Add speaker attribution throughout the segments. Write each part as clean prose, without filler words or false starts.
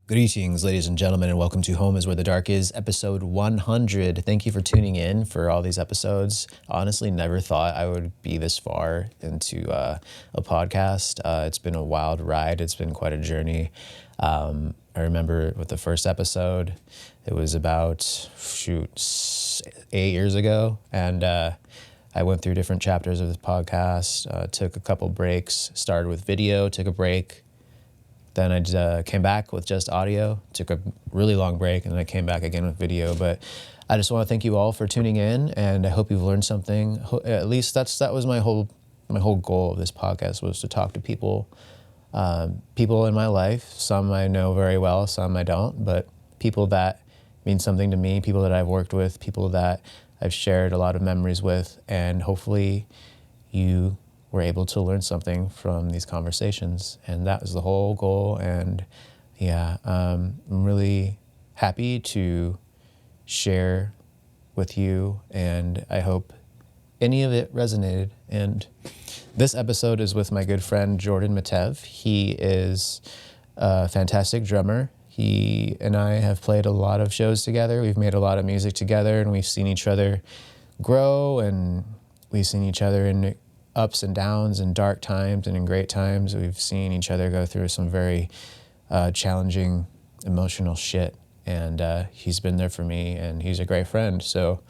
Speaker 1: Greetings, ladies and gentlemen, and welcome to Home is Where the Dark Is, episode 100. Thank you for tuning in for all these episodes. Honestly, never thought I would be this far into a podcast. It's been a wild ride. It's been quite a journey. I remember with the first episode, it was about, 8 years ago, and I went through different chapters of this podcast, took a couple breaks, started with video, took a break. Then I came back with just audio, took a really long break, and then I came back again with video. But I just want to thank you all for tuning in, and I hope you've learned something. At least that was my whole goal of this podcast, was to talk to people in my life. Some I know very well, some I don't, but people that mean something to me, people that I've worked with, people that I've shared a lot of memories with, and hopefully you were able to learn something from these conversations. And that was the whole goal. And yeah, I'm really happy to share with you, and I hope any of it resonated. And this episode is with my good friend JORDEN MITEV. He is a fantastic drummer. He and I have played a lot of shows together. We've made a lot of music together, and we've seen each other grow, and we've seen each other in ups and downs and dark times and in great times. We've seen each other go through some very challenging emotional shit, and he's been there for me, and he's a great friend. So,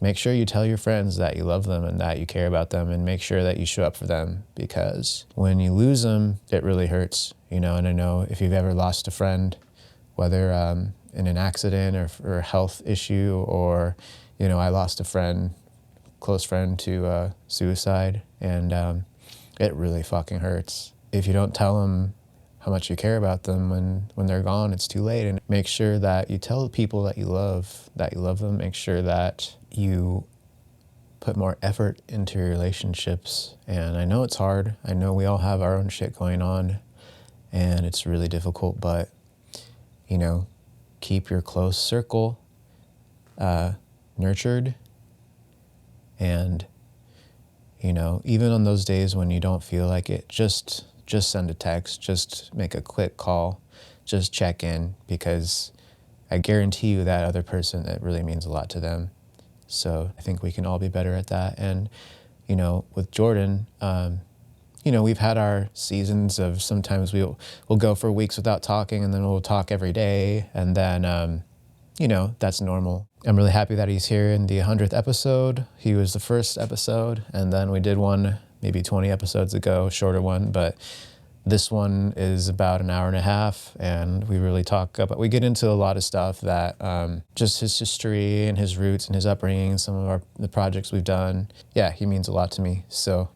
Speaker 1: make sure you tell your friends that you love them and that you care about them, and make sure that you show up for them, because when you lose them, it really hurts, and I know if you've ever lost a friend, whether in an accident or a health issue, or, I lost a close friend to suicide, and it really fucking hurts. If you don't tell them how much you care about them when they're gone, it's too late. And make sure that you tell the people that you love them. Make sure that you put more effort into your relationships. And I know it's hard. I know we all have our own shit going on, and it's really difficult, but keep your close circle nurtured. And, even on those days when you don't feel like it, just send a text, just make a quick call, just check in, because I guarantee you that other person, it really means a lot to them. So I think we can all be better at that. And, with Jordan, we've had our seasons of sometimes we'll go for weeks without talking, and then we'll talk every day. And then, that's normal. I'm really happy that he's here in the 100th episode. He was the first episode, and then we did one maybe 20 episodes ago, shorter one, but this one is about an hour and a half, and we really we get into a lot of stuff that just his history and his roots and his upbringing, some of the projects we've done. Yeah, he means a lot to me. So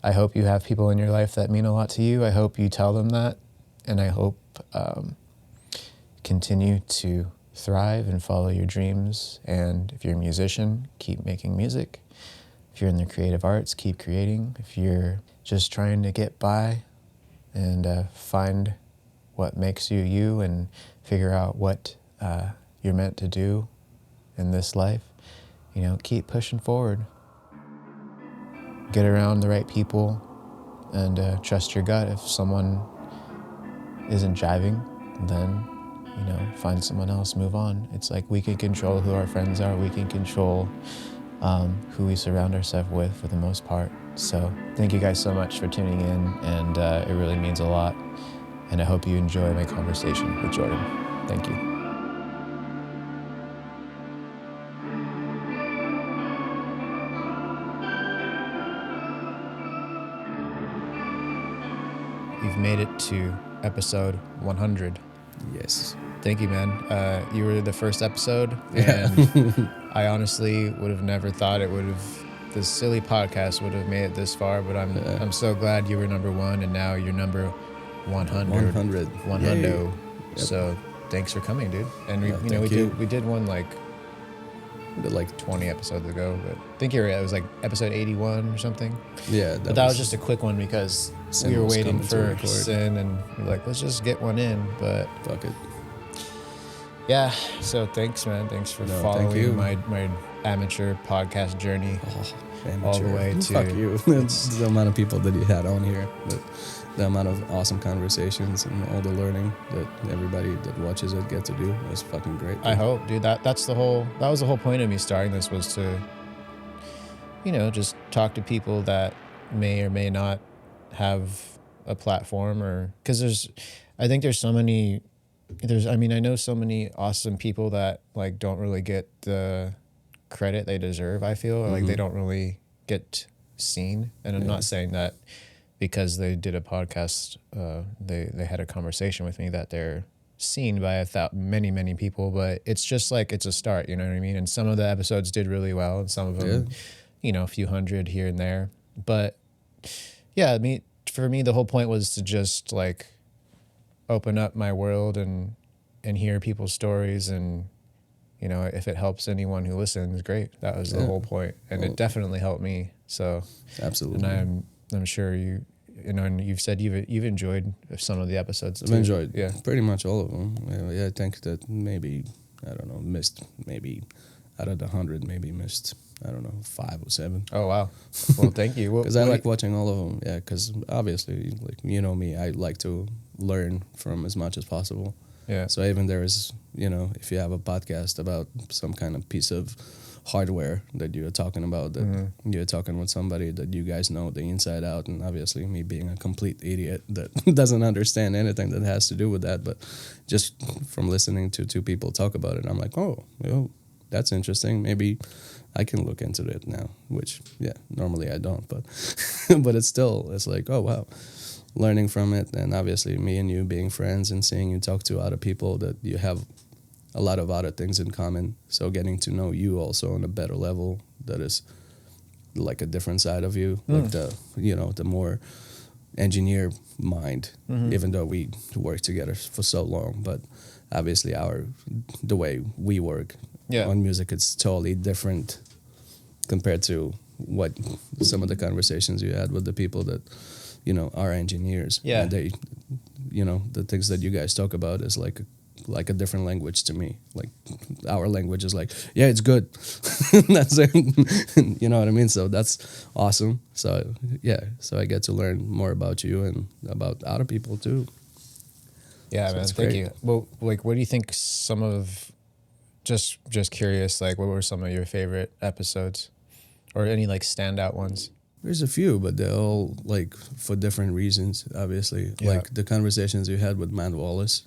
Speaker 1: I hope you have people in your life that mean a lot to you. I hope you tell them that, and I hope continue to thrive and follow your dreams. And if you're a musician, keep making music. If you're in the creative arts, keep creating. If you're just trying to get by and find what makes you you and figure out what you're meant to do in this life, keep pushing forward. Get around the right people, and trust your gut. If someone isn't jiving, then find someone else, move on. It's like we can control who our friends are. We can control who we surround ourselves with for the most part. So thank you guys so much for tuning in, and it really means a lot. And I hope you enjoy my conversation with Jordan. Thank you. You've made it to episode 100.
Speaker 2: Yes.
Speaker 1: Thank you, man. You were the first episode, and I honestly would have never thought this silly podcast would have made it this far, but I'm so glad you were number one, and now you're number 100. 100. Yep. So thanks for coming, dude. And we did one like 20 episodes ago, but I think it was like episode 81 or something.
Speaker 2: Yeah.
Speaker 1: That was just a quick one because we were waiting for Sin, and we were like, let's just get one in, but
Speaker 2: fuck it.
Speaker 1: Yeah, so thanks, man. Thanks for following my amateur podcast journey. all the way to...
Speaker 2: Fuck you. The amount of people that you had on here, the amount of awesome conversations and all the learning that everybody that watches it get to do is fucking great.
Speaker 1: I hope, dude. That was the whole point of me starting this, was to, just talk to people that may or may not have a platform, or because I know so many awesome people that like don't really get the credit they deserve, I feel, or like they don't really get seen. And I'm not saying that because they did a podcast, they had a conversation with me, that they're seen by many people, but it's just like, it's a start, you know what I mean? And some of the episodes did really well, and some of them, a few hundred here and there. But yeah, for me, the whole point was to just like open up my world and hear people's stories, and if it helps anyone who listens, great. That was the whole point, and it definitely helped me. So
Speaker 2: absolutely,
Speaker 1: and I'm sure and you've said you've enjoyed some of the episodes too.
Speaker 2: I've enjoyed pretty much all of them. Yeah, I think that maybe, I don't know, missed maybe out of the 100, maybe missed, I don't know, 5 or 7.
Speaker 1: Oh wow! Well, thank you.
Speaker 2: Because I like watching all of them. Yeah, because obviously, like me, I like to learn from as much as possible.
Speaker 1: Yeah.
Speaker 2: So even there is, if you have a podcast about some kind of piece of hardware that you're talking about, that you're talking with somebody that you guys know the inside out, and obviously me being a complete idiot that doesn't understand anything that has to do with that, but just from listening to 2 people talk about it, I'm like, oh, that's interesting. Maybe I can look into it now, which, normally I don't, but but it's like, oh, wow. Learning from it, and obviously me and you being friends and seeing you talk to other people that you have a lot of other things in common. So getting to know you also on a better level, that is like a different side of you, like the more engineer mind, even though we worked together for so long. But obviously the way we work on music, it's totally different compared to what some of the conversations you had with the people that are engineers.
Speaker 1: Yeah.
Speaker 2: And they, the things that you guys talk about is like a different language to me. Like our language is like, yeah, it's good. That's it. You know what I mean? So that's awesome. So so I get to learn more about you and about other people too.
Speaker 1: Yeah,
Speaker 2: so
Speaker 1: man. Thank you. Well, like, what do you think some of, just curious, like, what were some of your favorite episodes, or any like standout ones?
Speaker 2: There's a few, but they're all like for different reasons, obviously.
Speaker 1: Yeah.
Speaker 2: Like the conversations you had with Matt Wallace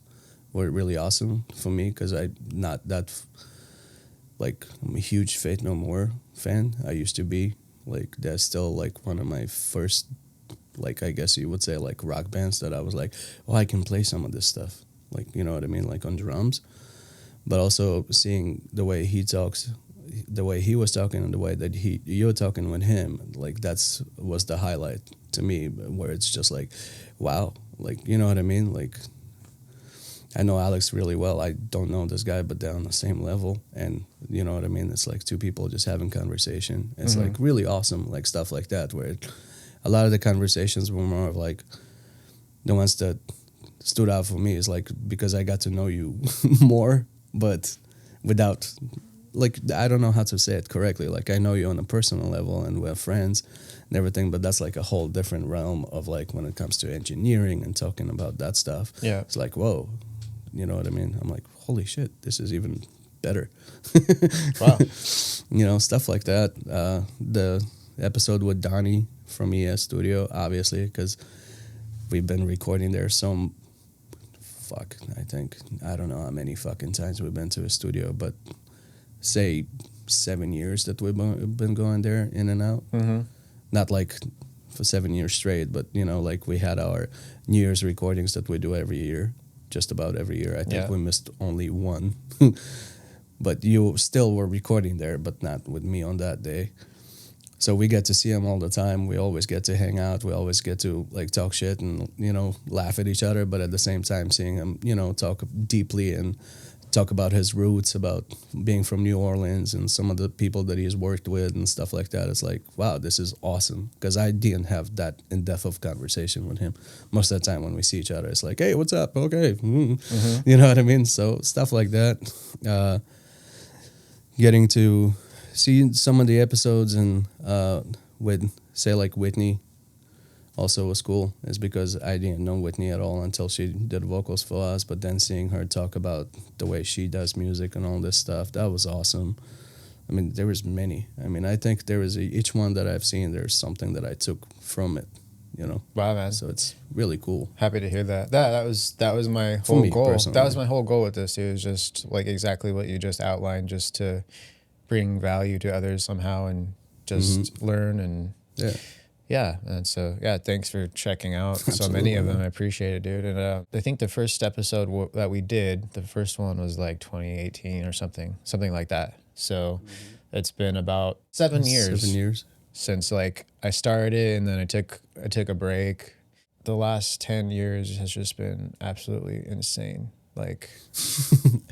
Speaker 2: were really awesome for me, because I'm not that, I'm a huge Faith No More fan. I used to be. Like, that's still like one of my first, I guess you would say, like rock bands that I was like, oh, I can play some of this stuff. Like, you know what I mean? Like on drums. But also seeing the way he talks, the way he was talking and the way that you're talking with him, like was the highlight to me, where it's just like, wow, like, you know what I mean? Like, I know Alex really well. I don't know this guy, but they're on the same level, and you know what I mean? It's like 2 people just having conversation. It's like really awesome, like stuff like that, where a lot of the conversations were more of like, the ones that stood out for me is like, because I got to know you more, but without, like, I don't know how to say it correctly. Like, I know you on a personal level and we're friends and everything, but that's like a whole different realm of like when it comes to engineering and talking about that stuff.
Speaker 1: Yeah.
Speaker 2: It's like, whoa, you know what I mean? I'm like, holy shit, this is even better.
Speaker 1: Wow.
Speaker 2: Stuff like that. The episode with Donnie from ES Studio, obviously, because we've been recording there I don't know how many fucking times we've been to a studio, but say 7 years that we've been going there in and out. Not like for 7 years straight, but like we had our New Year's recordings that we do every year, just about every year. I think we missed only one, but you still were recording there, but not with me on that day. So we get to see him all the time. We always get to hang out. We always get to like talk shit and, laugh at each other. But at the same time, seeing him, talk deeply and talk about his roots, about being from New Orleans and some of the people that he's worked with and stuff like that. It's like, wow, this is awesome. Because I didn't have that in-depth of conversation with him. Most of the time when we see each other, it's like, hey, what's up? Okay. You know what I mean? So stuff like that. Getting to see some of the episodes and with say like Whitney also was cool, is because I didn't know Whitney at all until she did vocals for us. But then seeing her talk about the way she does music and all this stuff, that was awesome. I mean, there was many. I mean, I think there was each one that I've seen, there's something that I took from it, you know.
Speaker 1: Wow, man.
Speaker 2: So it's really cool.
Speaker 1: Happy to hear that. That was my whole goal.
Speaker 2: Personally.
Speaker 1: That was my whole goal with this, dude. Is just like exactly what you just outlined, just to bring value to others somehow and just learn and yeah. And so thanks for checking out so many of them. I appreciate it, dude. And I think the first episode that we did, the first one was like 2018 or something like that. So it's been about 7 years.
Speaker 2: 7 years
Speaker 1: since like I started, and then I took a break. The last 10 years has just been absolutely insane. Like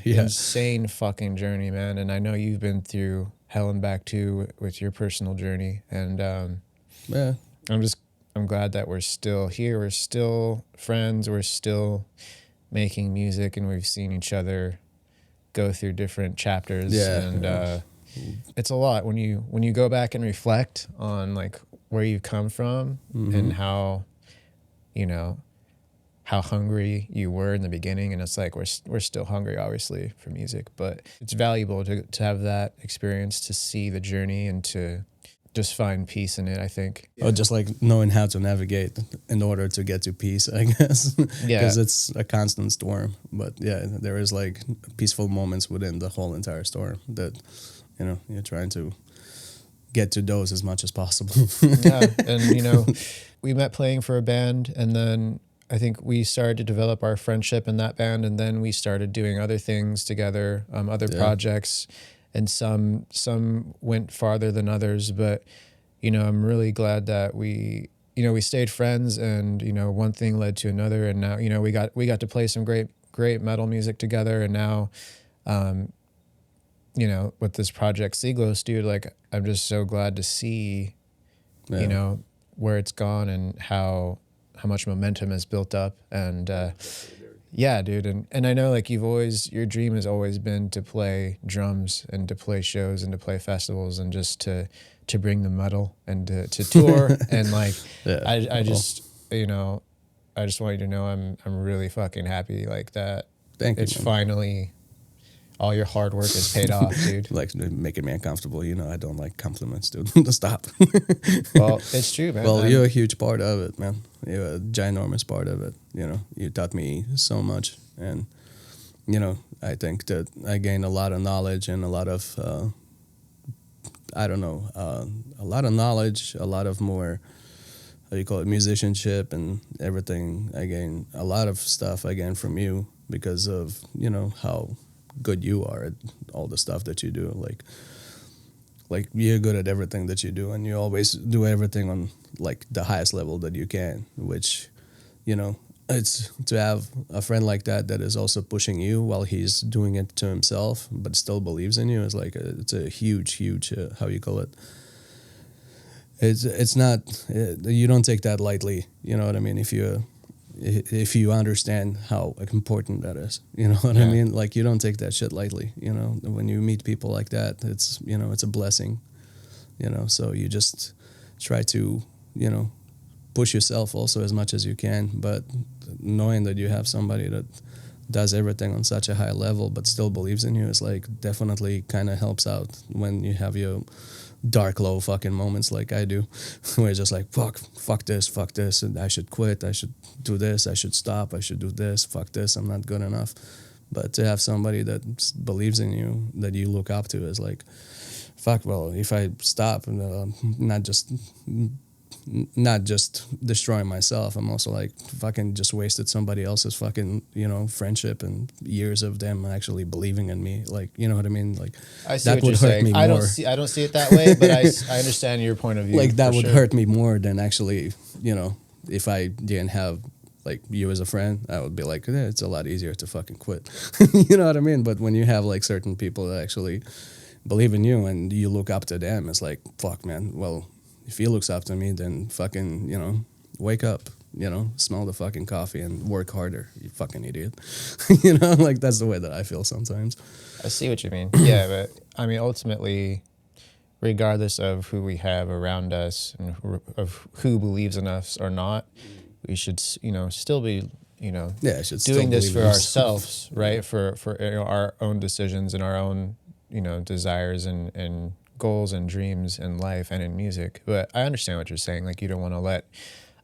Speaker 1: insane fucking journey, man. And I know you've been through hell and back too with your personal journey. And I'm glad that we're still here. We're still friends. We're still making music, and we've seen each other go through different chapters. It's a lot when you go back and reflect on like where you've come from and how, you know, how hungry you were in the beginning. And it's like we're still hungry, obviously, for music, but it's valuable to have that experience, to see the journey and to just find peace in it, I think.
Speaker 2: Or just like knowing how to navigate in order to get to peace, I guess. Because it's a constant storm. But yeah, there is like peaceful moments within the whole entire storm that, you know, you're trying to get to those as much as possible.
Speaker 1: And you know, we met playing for a band, and then I think we started to develop our friendship in that band, and then we started doing other things together, other projects. And some went farther than others, but, you know, I'm really glad that we stayed friends, and, you know, one thing led to another, and now, you know, we got to play some great metal music together, and now, you know, with this project Siglos, dude, like, I'm just so glad to see, you know, where it's gone and how much momentum has built up, and yeah, dude. And I know like your dream has always been to play drums and to play shows and to play festivals and just to bring the metal and to tour. And like, I just, you know, I just want you to know I'm really fucking happy like that.
Speaker 2: Thank you.
Speaker 1: It's finally, all your hard work is paid off, dude.
Speaker 2: Like making me uncomfortable. You know, I don't like compliments, dude. Stop.
Speaker 1: Well, it's true, man.
Speaker 2: Well, you're a huge part of it, man. You're a ginormous part of it. You know, you taught me so much. And, you know, I think that I gained a lot of knowledge and a lot of, a lot of knowledge, a lot of more, how do you call it, musicianship and everything. I gained a lot of stuff I gained from you because of, you know, how good you are at all the stuff that you do. Like you're good at everything that you do, and you always do everything on like the highest level that you can, which, you know, it's to have a friend like that is also pushing you while he's doing it to himself but still believes in you is like it's a huge how you call it, it's not, you don't take that lightly, you know what I mean, if you understand how important that is, you know what I mean? Like, you don't take that shit lightly, you know? When you meet people like that, it's, you know, it's a blessing, you know? So you just try to, you know, push yourself also as much as you can, but knowing that you have somebody that does everything on such a high level but still believes in you is like definitely kind of helps out when you have your dark, low fucking moments like I do, where it's just like, fuck this, and I should quit, I should do this, I should stop, I should do this, fuck this, I'm not good enough. But to have somebody that believes in you, that you look up to, is like, fuck, well, if I stop, not just destroying myself, I'm also like fucking just wasted somebody else's fucking, you know, friendship and years of them actually believing in me. Like, you know what I mean? Like,
Speaker 1: I see that would hurt me more. I don't see it that way, but I understand your point of view.
Speaker 2: Like, that would hurt me more than actually, you know, if I didn't have like you as a friend, I would be like, it's a lot easier to fucking quit. You know what I mean? But when you have like certain people that actually believe in you and you look up to them, it's like, fuck, man, well, if he looks up to me, then fucking, you know, wake up, you know, smell the fucking coffee and work harder, you fucking idiot. You know, like, that's the way that I feel sometimes.
Speaker 1: I see what you mean. Yeah, but I mean, ultimately, regardless of who we have around us and of who believes in us or not, we should, still be,
Speaker 2: Yeah, I should
Speaker 1: doing
Speaker 2: still
Speaker 1: this
Speaker 2: believe
Speaker 1: for
Speaker 2: in yourself.
Speaker 1: ourselves, right? For our own decisions and our own, desires and goals and dreams in life and in music. But I understand what you're saying. Like, you don't want to let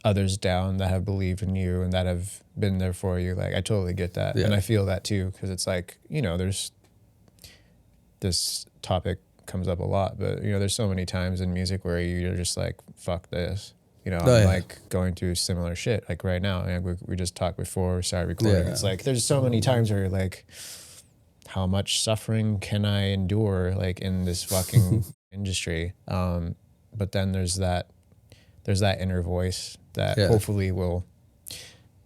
Speaker 1: others down that have believed in you and that have been there for you. Like, I totally get that.
Speaker 2: Yeah.
Speaker 1: And I feel that too, because it's like, there's this topic comes up a lot, but there's so many times in music where you're just like, fuck this. I'm like going through similar shit like right now. And we just talked before we started recording.
Speaker 2: Yeah.
Speaker 1: It's like there's so many times where you're like, how much suffering can I endure like in this fucking industry? But then there's that inner voice that hopefully will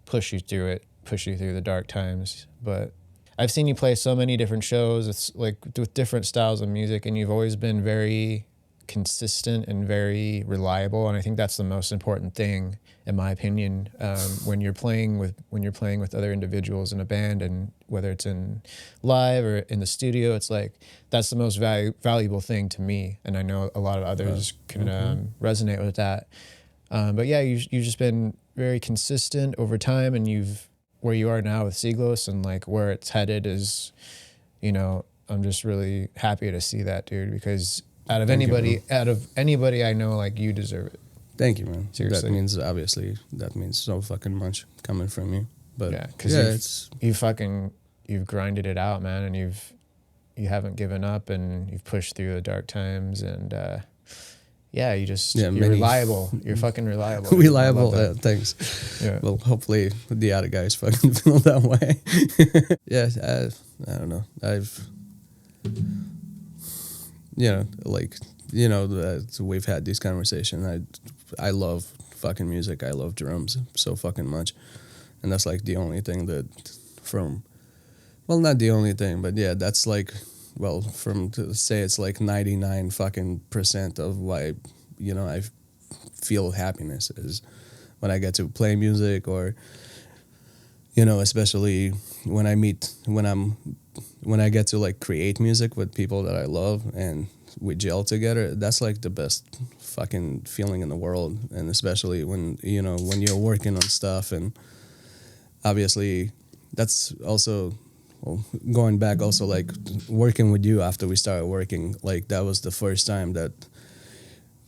Speaker 1: push you through the dark times. But I've seen you play so many different shows. It's like with different styles of music, and you've always been very consistent and very reliable. And I think that's the most important thing, in my opinion, when you're playing with other individuals in a band, and whether it's in live or in the studio, it's like that's the most valuable thing to me. And I know a lot of others can resonate with that. But yeah, you've just been very consistent over time, and where you are now with Siglos and like where it's headed is, I'm just really happy to see that, dude, because out of anybody I know, like, you deserve it.
Speaker 2: Thank you, man.
Speaker 1: Seriously.
Speaker 2: That means so fucking much coming from you. But
Speaker 1: yeah, because you've grinded it out, man, and you haven't given up, and you've pushed through the dark times, and you're reliable. You're fucking reliable.
Speaker 2: Reliable, thanks.
Speaker 1: Yeah.
Speaker 2: Well, hopefully the other guys fucking feel that way. Yeah, I don't know. We've had this conversation. I love fucking music. I love drums so fucking much. And that's like the only thing not the only thing, but yeah, that's like, to say it's like 99 fucking % of why, I feel happiness is when I get to play music, or, especially when I get to like create music with people that I love and we gel together. That's like the best fucking feeling in the world. And especially when you're working on stuff, and obviously that's also, going back also, like working with you after we started working, like that was the first time that,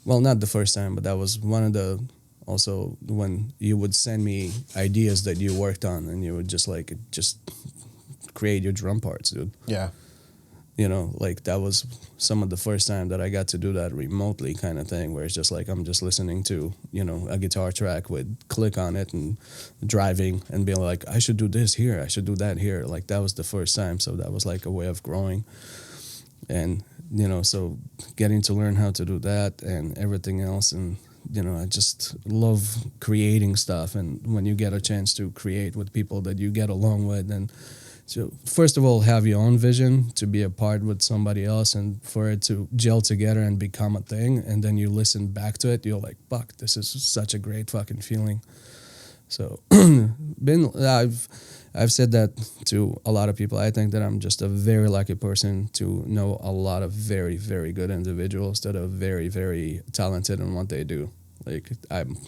Speaker 2: not the first time, but that was one of the, also when you would send me ideas that you worked on, and you would just create your drum parts, dude.
Speaker 1: Yeah.
Speaker 2: Like that was some of the first time that I got to do that remotely kind of thing, where it's just like I'm just listening to, a guitar track with click on it and driving and being like, I should do this here, I should do that here. Like that was the first time. So that was like a way of growing. And, so getting to learn how to do that and everything else. And, I just love creating stuff. And when you get a chance to create with people that you get along with, and so first of all, have your own vision to be a part with somebody else, and for it to gel together and become a thing, and then you listen back to it, you're like, fuck, this is such a great fucking feeling. So I've said that to a lot of people. I think that I'm just a very lucky person to know a lot of very, very good individuals that are very, very talented in what they do. Like I'm,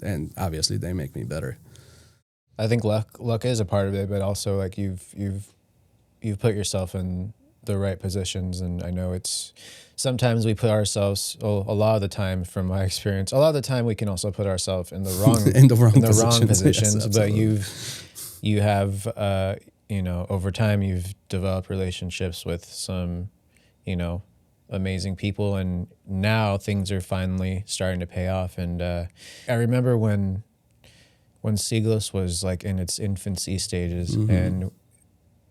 Speaker 2: and obviously they make me better.
Speaker 1: I think luck is a part of it, but also like you've put yourself in the right positions, and I know it's sometimes we put ourselves, a lot of the time from my experience, a lot of the time we can also put ourselves in the wrong positions. Yes, but you have over time you've developed relationships with some amazing people, and now things are finally starting to pay off. And I remember when Siglos was like in its infancy stages, and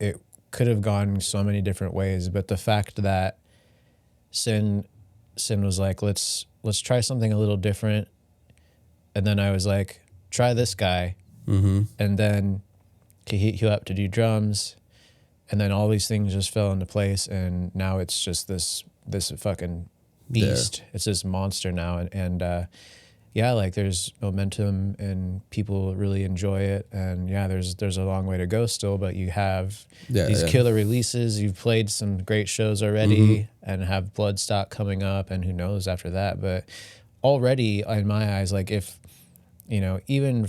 Speaker 1: it could have gone so many different ways, but the fact that Sin was like, let's try something a little different, and then I was like, try this guy, and then he up to do drums, and then all these things just fell into place, and now it's just this fucking beast. Yeah. It's this monster now, and yeah, like there's momentum and people really enjoy it, and yeah, there's a long way to go still, but you have these killer releases. You've played some great shows already, and have Bloodstock coming up, and who knows after that. But already, in my eyes, like if you know, even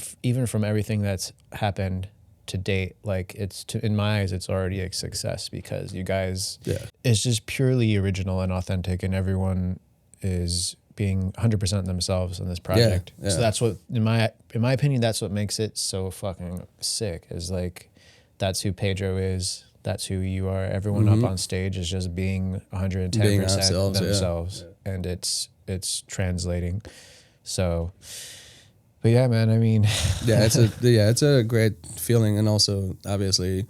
Speaker 1: from everything that's happened to date, like in my eyes, it's already a success because you guys, it's just purely original and authentic, and everyone is being 100% themselves in this project. So that's what, in my opinion, that's what makes it so fucking sick. Is like, that's who Pedro is. That's who you are. Everyone up on stage is just being 110% themselves, and it's translating. So, but yeah, man. I mean,
Speaker 2: it's a great feeling, and also obviously,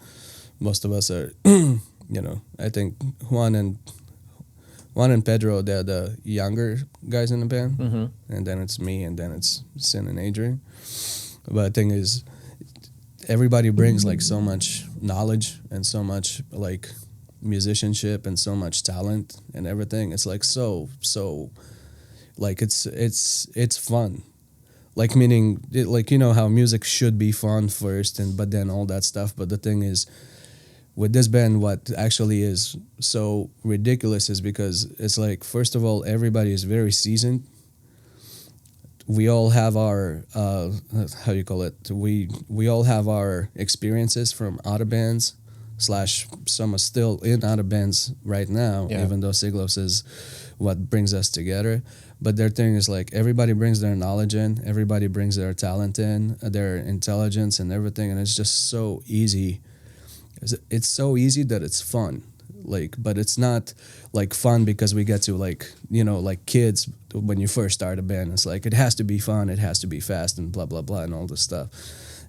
Speaker 2: most of us are, you know, I think Juan and Pedro, they're the younger guys in the band, and then it's me, and then it's Sin and Adrian. But the thing is, everybody brings like so much knowledge and so much like musicianship and so much talent and everything. It's like so like it's fun. Like meaning, like, you know how music should be fun first, but then all that stuff. But the thing is, with this band, what actually is so ridiculous is because it's like, first of all, everybody is very seasoned. We all have our how you call it? We all have our experiences from other bands / some are still in other bands right now, even though Siglos is what brings us together. But their thing is like, everybody brings their knowledge in, everybody brings their talent in, their intelligence and everything, and it's just so easy. It's so easy that it's fun. Like, but it's not like fun because we get to, like, you know, like kids when you first start a band, it's like, it has to be fun, it has to be fast and blah blah blah and all this stuff.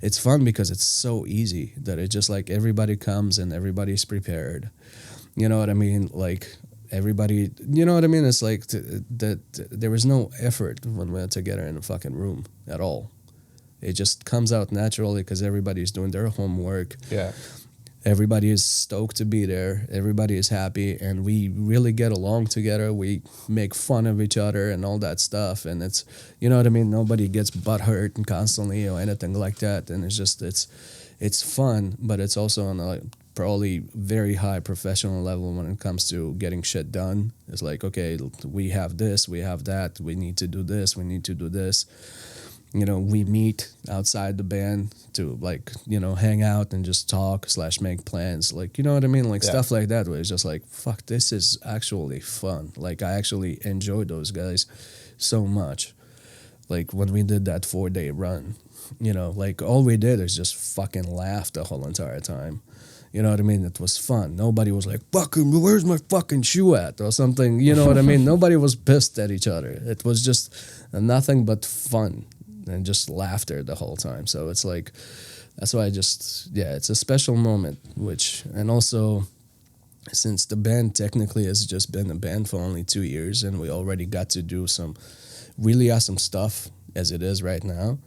Speaker 2: It's fun because it's so easy that it just like everybody comes and everybody's prepared. You know what I mean? Like, everybody, you know what I mean? It's like that there was no effort when we were together in a fucking room at all. It just comes out naturally because everybody's doing their homework.
Speaker 1: Yeah.
Speaker 2: Everybody is stoked to be there. Everybody is happy, and we really get along together. We make fun of each other and all that stuff, and it's, you know what I mean? Nobody gets butthurt and constantly or anything like that, and it's just, it's fun, but it's also on a probably very high professional level when it comes to getting shit done. It's like, okay, we have this, we have that, we need to do this, we need to do this. You know, we meet outside the band to, like, you know, hang out and just talk / make plans. Like, you know what I mean? Like, stuff like that, where it's just like, fuck, this is actually fun. Like, I actually enjoy those guys so much. Like, when we did that 4-day run, you know, like, all we did is just fucking laugh the whole entire time. You know what I mean? It was fun. Nobody was like, fucking, where's my fucking shoe at? Or something. You know what I mean? Nobody was pissed at each other. It was just nothing but fun and just laughter the whole time. So it's like, that's why it's a special moment, and also, since the band technically has just been a band for only 2 years, and we already got to do some really awesome stuff as it is right now,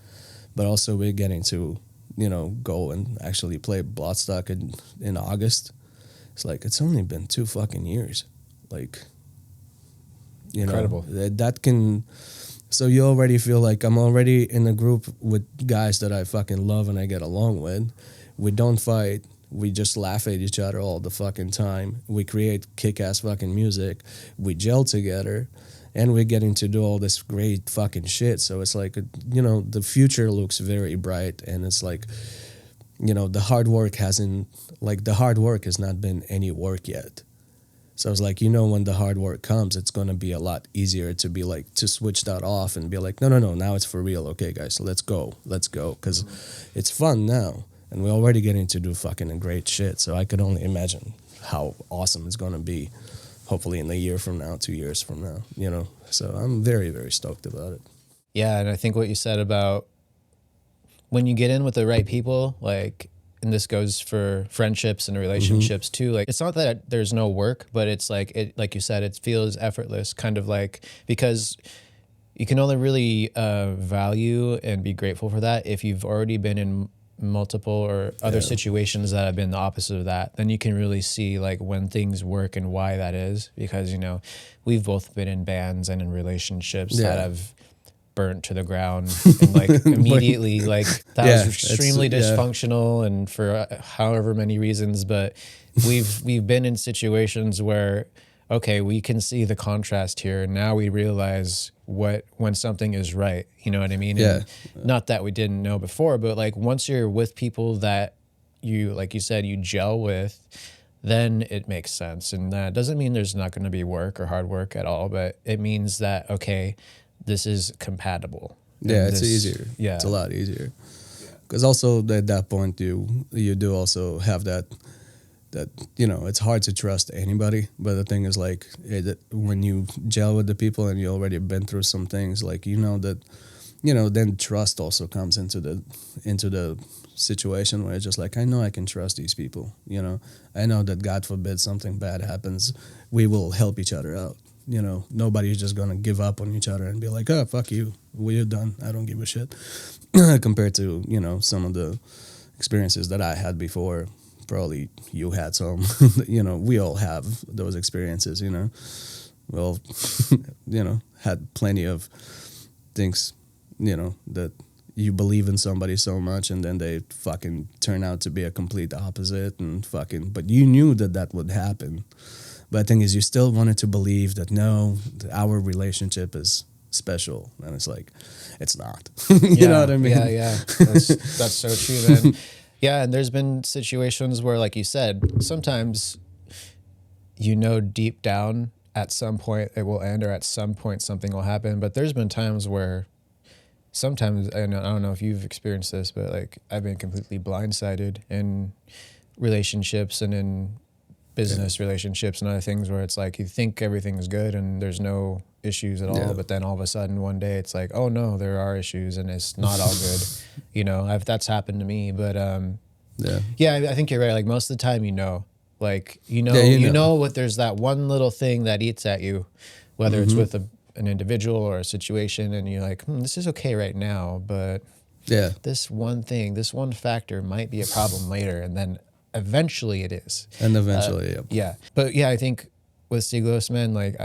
Speaker 2: but also we're getting to, you know, go and actually play Bloodstock in August. It's like, it's only been 2 fucking years. Like, you
Speaker 1: incredible.
Speaker 2: know, that can... So you already feel like I'm already in a group with guys that I fucking love and I get along with. We don't fight. We just laugh at each other all the fucking time. We create kick-ass fucking music. We gel together. And we're getting to do all this great fucking shit. So it's like, you know, the future looks very bright. And it's like, you know, the hard work has not been any work yet. So I was like, you know, when the hard work comes, it's going to be a lot easier to be like, to switch that off and be like, no, now it's for real. Okay, guys, let's go. Because it's fun now. And we're already getting to do fucking great shit. So I could only imagine how awesome it's going to be, hopefully in a year from now, 2 years from now, you know. So I'm very, very stoked about it.
Speaker 1: Yeah, and I think what you said about when you get in with the right people, like, and this goes for friendships and relationships too. Like, it's not that there's no work, but it's like, like you said, it feels effortless, kind of like, because you can only really value and be grateful for that if you've already been in multiple or other situations that have been the opposite of that. Then you can really see like when things work and why that is, because, you know, we've both been in bands and in relationships that have burnt to the ground and like immediately like that
Speaker 2: Yeah,
Speaker 1: was extremely
Speaker 2: it's- yeah.
Speaker 1: dysfunctional and for however many reasons. But we've been in situations where, okay, we can see the contrast here, and now we realize when something is right. You know what I mean?
Speaker 2: Yeah.
Speaker 1: And not that we didn't know before, but like once you're with people that you, like you said, you gel with, then it makes sense. And that doesn't mean there's not going to be work or hard work at all, but it means that, okay, this is compatible.
Speaker 2: Yeah,
Speaker 1: And
Speaker 2: it's easier.
Speaker 1: Yeah.
Speaker 2: It's a lot easier. Because also at that point you do also have that you know, it's hard to trust anybody. But the thing is like when you gel with the people and you already been through some things, like you know that, you know, then trust also comes into the situation where it's just like, I know I can trust these people. You know, I know that God forbid something bad happens, we will help each other out. You know, nobody's just gonna give up on each other and be like, oh, fuck you, we're done, I don't give a shit. Compared to, you know, some of the experiences that I had before. Probably you had some. You know, we all have those experiences. You know, we all, you know, had plenty of things. You know, that you believe in somebody so much, and then they fucking turn out to be a complete opposite, and fucking. But you knew that would happen. But the thing is, you still wanted to believe that no, our relationship is special, and it's like, it's not. You know what I mean?
Speaker 1: Yeah. That's so true, then. Yeah, and there's been situations where, like you said, sometimes you know deep down at some point it will end or at some point something will happen. But there's been times where sometimes, and I don't know if you've experienced this, but like I've been completely blindsided in relationships and in business relationships and other things where it's like you think everything's good and there's no issues at all, but then all of a sudden one day it's like, oh no, there are issues and it's not all good. You know, that's happened to me, but I think you're right. Like most of the time, you know what, there's that one little thing that eats at you, whether it's with an individual or a situation, and you're like, this is okay right now, but this one thing, this one factor might be a problem later, and then eventually it is.
Speaker 2: And eventually,
Speaker 1: But yeah, I think with Stiglos, man, like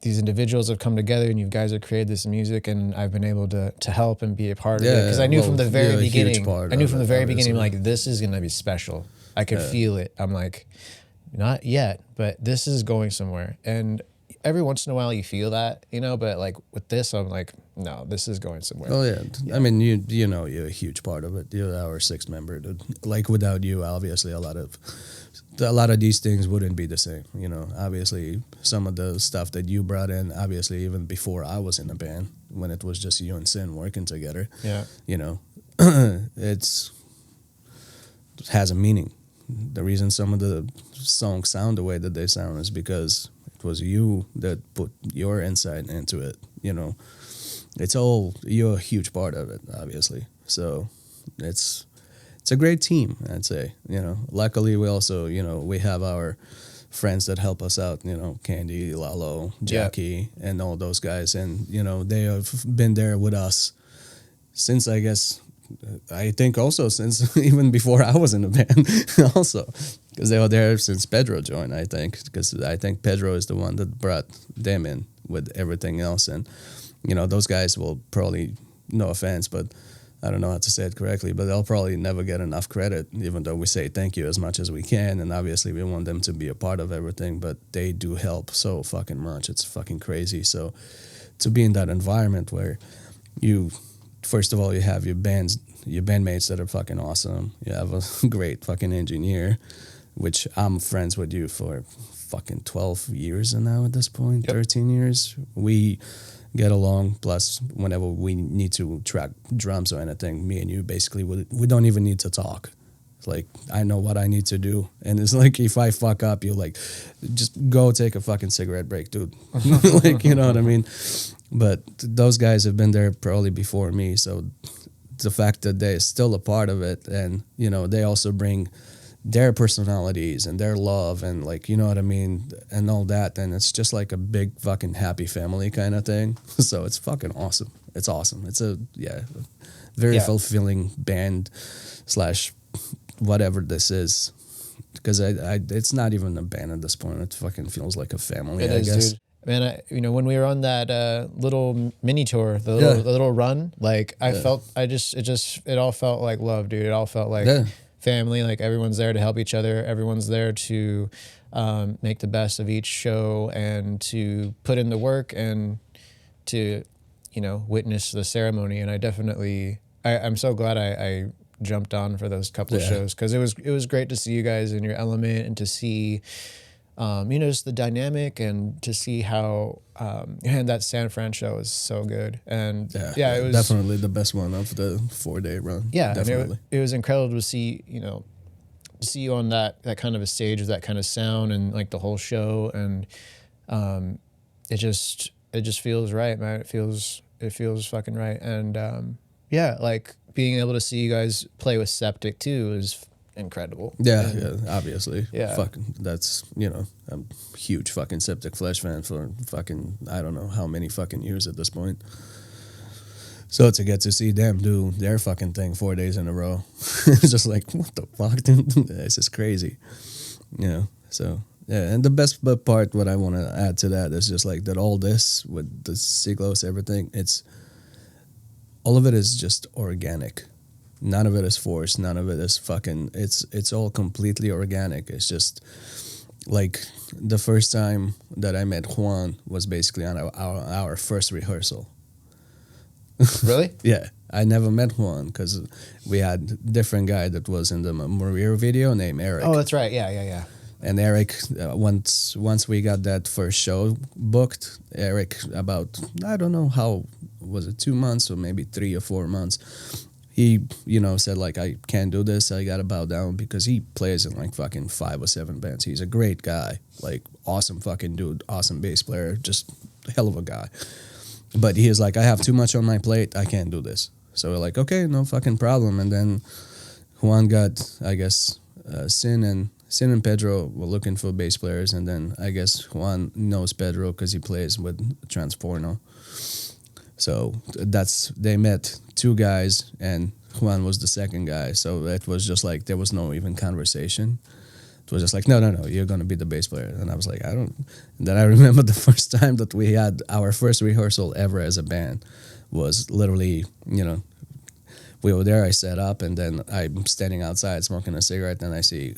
Speaker 1: these individuals have come together and you guys have created this music, and I've been able to help and be a part of it. Because I knew from the very beginning, like, this is going to be special. I could feel it. I'm like, not yet, but this is going somewhere. And every once in a while you feel that, you know, but like with this, I'm like, no, this is going somewhere.
Speaker 2: Oh yeah. I mean, you know, you're a huge part of it. You're our sixth member, dude. Like without you, obviously a lot of these things wouldn't be the same. You know, obviously some of the stuff that you brought in, obviously even before I was in the band, when it was just you and Sin working together.
Speaker 1: Yeah.
Speaker 2: You know, it has a meaning. The reason some of the songs sound the way that they sound is because it was you that put your insight into it. You know, you're a huge part of it, obviously. So it's a great team, I'd say. You know, luckily we also, you know, we have our friends that help us out, you know, Candy, Lalo, Jackie, and all those guys. And, you know, they have been there with us since, I think also since even before I was in the band also, because they were there since Pedro joined, I think, because I think Pedro is the one that brought them in with everything else. And, you know, those guys will probably, no offense, but I don't know how to say it correctly, but they'll probably never get enough credit, even though we say thank you as much as we can. And obviously we want them to be a part of everything, but they do help so fucking much. It's fucking crazy. So to be in that environment where first of all, you have your bandmates that are fucking awesome. You have a great fucking engineer, which I'm friends with you for fucking 12 years now at this point, 13 years. We get along, plus whenever we need to track drums or anything, me and you basically, we don't even need to talk. It's like, I know what I need to do. And it's like, if I fuck up, you're like, just go take a fucking cigarette break, dude. Like, you know what I mean? But those guys have been there probably before me, so the fact that they're still a part of it, and, you know, they also bring their personalities and their love and, like, you know what I mean, and all that, and it's just like a big fucking happy family kind of thing. So it's fucking awesome. It's awesome. It's a very fulfilling band / whatever this is, because I it's not even a band at this point. It fucking feels like a family.
Speaker 1: It is, dude. Man, when we were on that little mini tour, the little run, like I felt, it all felt like love, dude. It all felt like family. Like everyone's there to help each other. Everyone's there to make the best of each show and to put in the work and to, witness the ceremony. And I definitely, I'm so glad I jumped on for those couple of shows, because it was great to see you guys in your element and to see. Just the dynamic, and to see how and that San Fran show was so good. And it was
Speaker 2: definitely the best one of the 4-day run.
Speaker 1: Yeah,
Speaker 2: definitely.
Speaker 1: It was incredible to see, you on that kind of a stage with that kind of sound and like the whole show, and it just feels right, man. It feels fucking right. And like being able to see you guys play with Septic too is incredible.
Speaker 2: Obviously. That's, I'm a huge fucking Septic Flesh fan for fucking, I don't know how many fucking years at this point. So to get to see them do their fucking thing 4 days in a row, it's just like, what the fuck, dude? This is crazy. So yeah, and the best part, what I want to add to that is just like that all this with the Siglos, everything, all of it is just organic. None of it is forced. None of it is fucking. It's all completely organic. It's just like the first time that I met Juan was basically on our first rehearsal.
Speaker 1: Really?
Speaker 2: Yeah, I never met Juan because we had a different guy that was in the Maria video named Eric.
Speaker 1: Oh, that's right. Yeah.
Speaker 2: And Eric, once we got that first show booked, Eric, about, I don't know how, was it 2 months or maybe 3 or 4 months, he, said like, I can't do this. I got to bow down, because he plays in like fucking 5 or 7 bands. He's a great guy, like awesome fucking dude, awesome bass player, just a hell of a guy. But he is like, I have too much on my plate. I can't do this. So we're like, okay, no fucking problem. And then Juan got, I guess, Sin and Pedro were looking for bass players. And then I guess Juan knows Pedro because he plays with Transporno. So they met 2 guys, and Juan was the second guy. So it was just like, there was no even conversation. It was just like, no, you're going to be the bass player. And I was like, And then I remember the first time that we had our first rehearsal ever as a band was literally, we were there, I set up, and then I'm standing outside smoking a cigarette, and I see,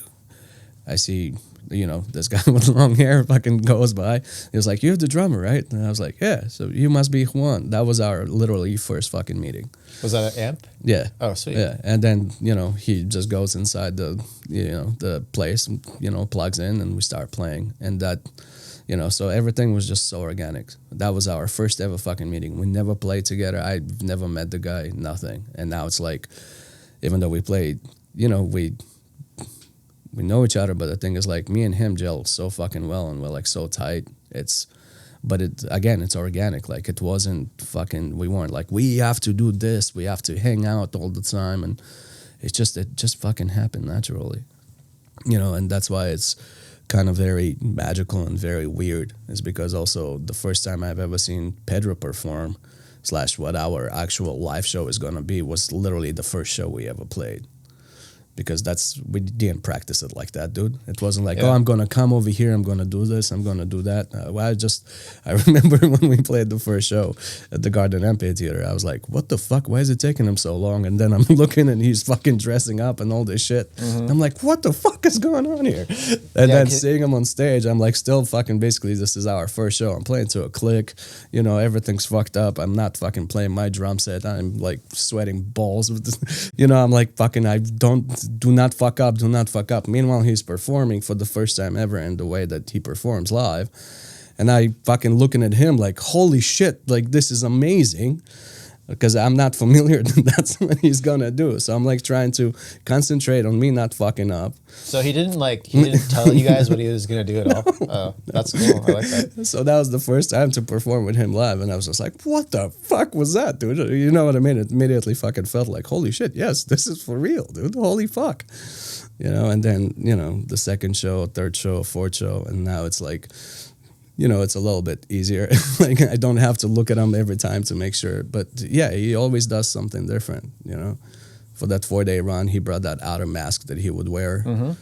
Speaker 2: this guy with long hair fucking goes by. He was like, you're the drummer, right? And I was like, yeah, so you must be Juan. That was our literally first fucking meeting.
Speaker 1: Was that an amp?
Speaker 2: Yeah.
Speaker 1: Oh, sweet.
Speaker 2: Yeah. And then, he just goes inside the place, plugs in, and we start playing. And that, so everything was just so organic. That was our first ever fucking meeting. We never played together. I've never met the guy, nothing. And now it's like, even though we played, we know each other, but the thing is, like, me and him gel so fucking well, and we're like so tight. It's organic. Like, it wasn't fucking, we weren't like, we have to do this, we have to hang out all the time, and it just fucking happened naturally, and that's why it's kind of very magical and very weird, is because also the first time I've ever seen Pedro perform / what our actual live show is gonna be was literally the first show we ever played. Because we didn't practice it like that, dude. It wasn't like, I'm going to come over here, I'm going to do this, I'm going to do that. I remember when we played the first show at the Garden Amphitheater, I was like, what the fuck? Why is it taking him so long? And then I'm looking, and he's fucking dressing up and all this shit. Mm-hmm. I'm like, what the fuck is going on here? And then seeing him on stage, I'm like, still fucking basically, this is our first show. I'm playing to a click. Everything's fucked up. I'm not fucking playing my drum set. I'm like sweating balls with this. I'm like, fucking, do not fuck up. Meanwhile, he's performing for the first time ever in the way that he performs live. And I fucking looking at him like, holy shit, like, this is amazing. Because I'm not familiar that that's what he's gonna do. So I'm like trying to concentrate on me not fucking up.
Speaker 1: So he didn't tell you guys what he was gonna do at all? Oh, that's cool. I like that.
Speaker 2: So that was the first time to perform with him live, and I was just like, what the fuck was that, dude? You know what I mean? It immediately fucking felt like, holy shit, yes, this is for real, dude. Holy fuck. And then, the second show, third show, fourth show, and now it's like, it's a little bit easier. Like, I don't have to look at him every time to make sure. But yeah, he always does something different, For that 4-day run, he brought that outer mask that he would wear. Mm-hmm.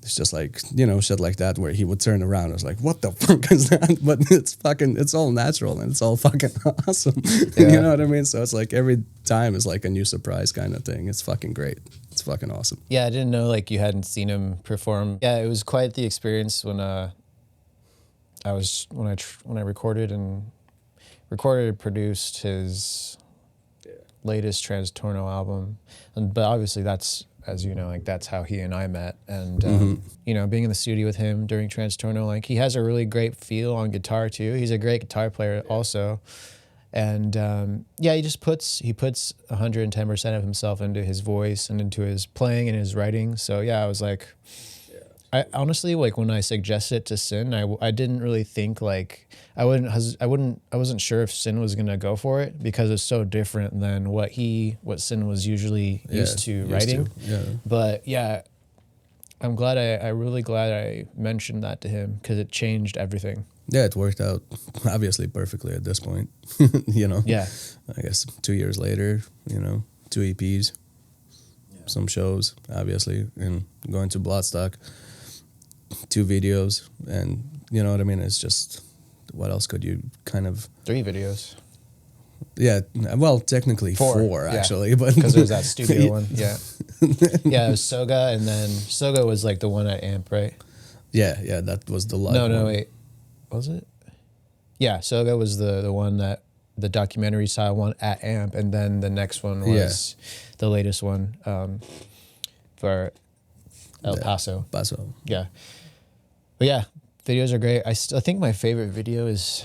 Speaker 2: it's just like, you know, shit like that where he would turn around. I was like, what the fuck is that? But it's all natural and it's all fucking awesome.
Speaker 1: Yeah.
Speaker 2: You know what I mean? So it's like every time is like a new surprise kind of thing. It's fucking great. It's fucking awesome.
Speaker 1: Yeah, I didn't know like you hadn't seen him perform. Yeah, it was quite the experience when I recorded and produced his latest Transtorno album, but obviously that's, as you know, like that's how he and I met. And you know, being in the studio with him during Transtorno, like he has a really great feel on guitar too. He's a great guitar player also. And yeah, he puts 110% of himself into his voice and into his playing and his writing. So yeah, I was like, I honestly, like when I suggested it to Sin, I didn't really think like I wasn't sure if Sin was gonna go for it because it's so different than what Sin was usually used to writing.
Speaker 2: Yeah.
Speaker 1: But yeah, I'm really glad I mentioned that to him because it changed everything.
Speaker 2: Yeah, it worked out obviously perfectly at this point. You know.
Speaker 1: Yeah.
Speaker 2: I guess 2 years later, you know, 2 EPs, some shows, obviously, and going to Bloodstock, 2 videos, and you know what I mean? It's just, what else could you kind of...
Speaker 1: 3 videos.
Speaker 2: Yeah, well, technically 4 actually, but...
Speaker 1: Because there's that studio one, yeah. Yeah, it was Soga, and then Soga was like the one at Amp, right?
Speaker 2: Yeah, that was the live one.
Speaker 1: No, wait. Was it? Yeah, Soga was the one that, the documentary style one at Amp, and then the next one was the latest one for El Paso. Yeah. But yeah, videos are great. I think my favorite video is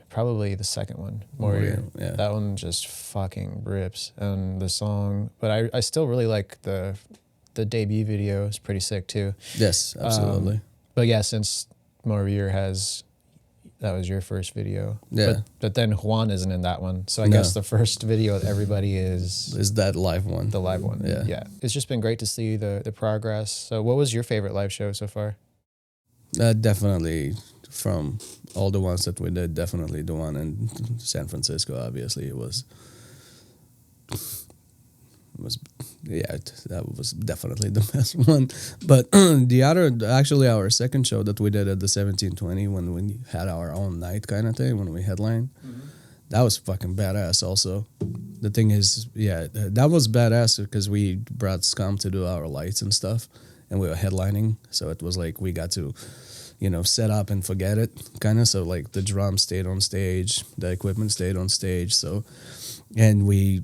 Speaker 1: probably the second one, Warrior.
Speaker 2: Yeah.
Speaker 1: That one just fucking rips. And the song, but I still really like the debut video. It's pretty sick too.
Speaker 2: Yes, absolutely.
Speaker 1: But yeah, since Warrior that was your first video.
Speaker 2: Yeah.
Speaker 1: But then Juan isn't in that one. So I guess the first video with everybody is
Speaker 2: that live one.
Speaker 1: The live one. Yeah. It's just been great to see the progress. So what was your favorite live show so far?
Speaker 2: Definitely from all the ones that we did, definitely the one in San Francisco, obviously. That was definitely the best one. But the other, actually our second show that we did at the 1720 when we had our own night kind of thing, when we headlined, that was fucking badass also. The thing is, that was badass because we brought Scum to do our lights and stuff, and we were headlining, so it was like we got to, you know, set up and forget it, kind of. So like the drums stayed on stage, the equipment stayed on stage, so, and we...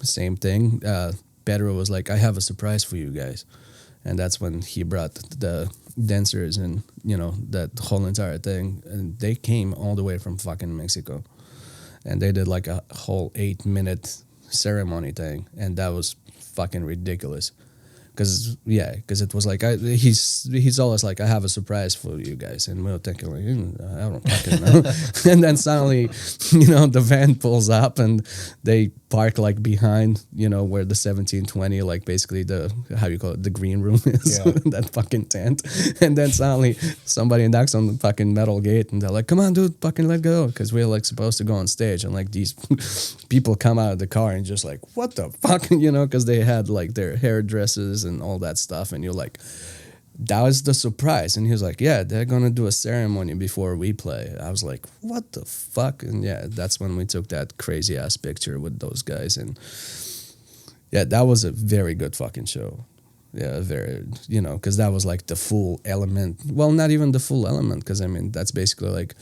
Speaker 2: Same thing. Pedro was like, I have a surprise for you guys. And that's when he brought the dancers and, you know, that whole entire thing. And they came all the way from fucking Mexico. And they did like a whole 8-minute ceremony thing. And that was fucking ridiculous. Because it was like, he's always like, I have a surprise for you guys. And we were thinking, like, I don't fucking know. And then suddenly, you know, the van pulls up and they park like behind, you know, where the 1720, like basically the, how you call it, the green room is, that fucking tent. And then suddenly somebody knocks on the fucking metal gate and they're like, come on, dude, fucking let go. Because we're like supposed to go on stage. And like these people come out of the car and just like, what the fuck, you know, because they had like their hairdressers and all that stuff. And you're like, that was the surprise. And he was like, yeah, they're gonna do a ceremony before we play. I was like, what the fuck? And yeah, that's when we took that crazy ass picture with those guys. And yeah, that was a very good fucking show. Yeah, very, you know, because that was like the full element. Well, not even the full element, because I mean, that's basically like,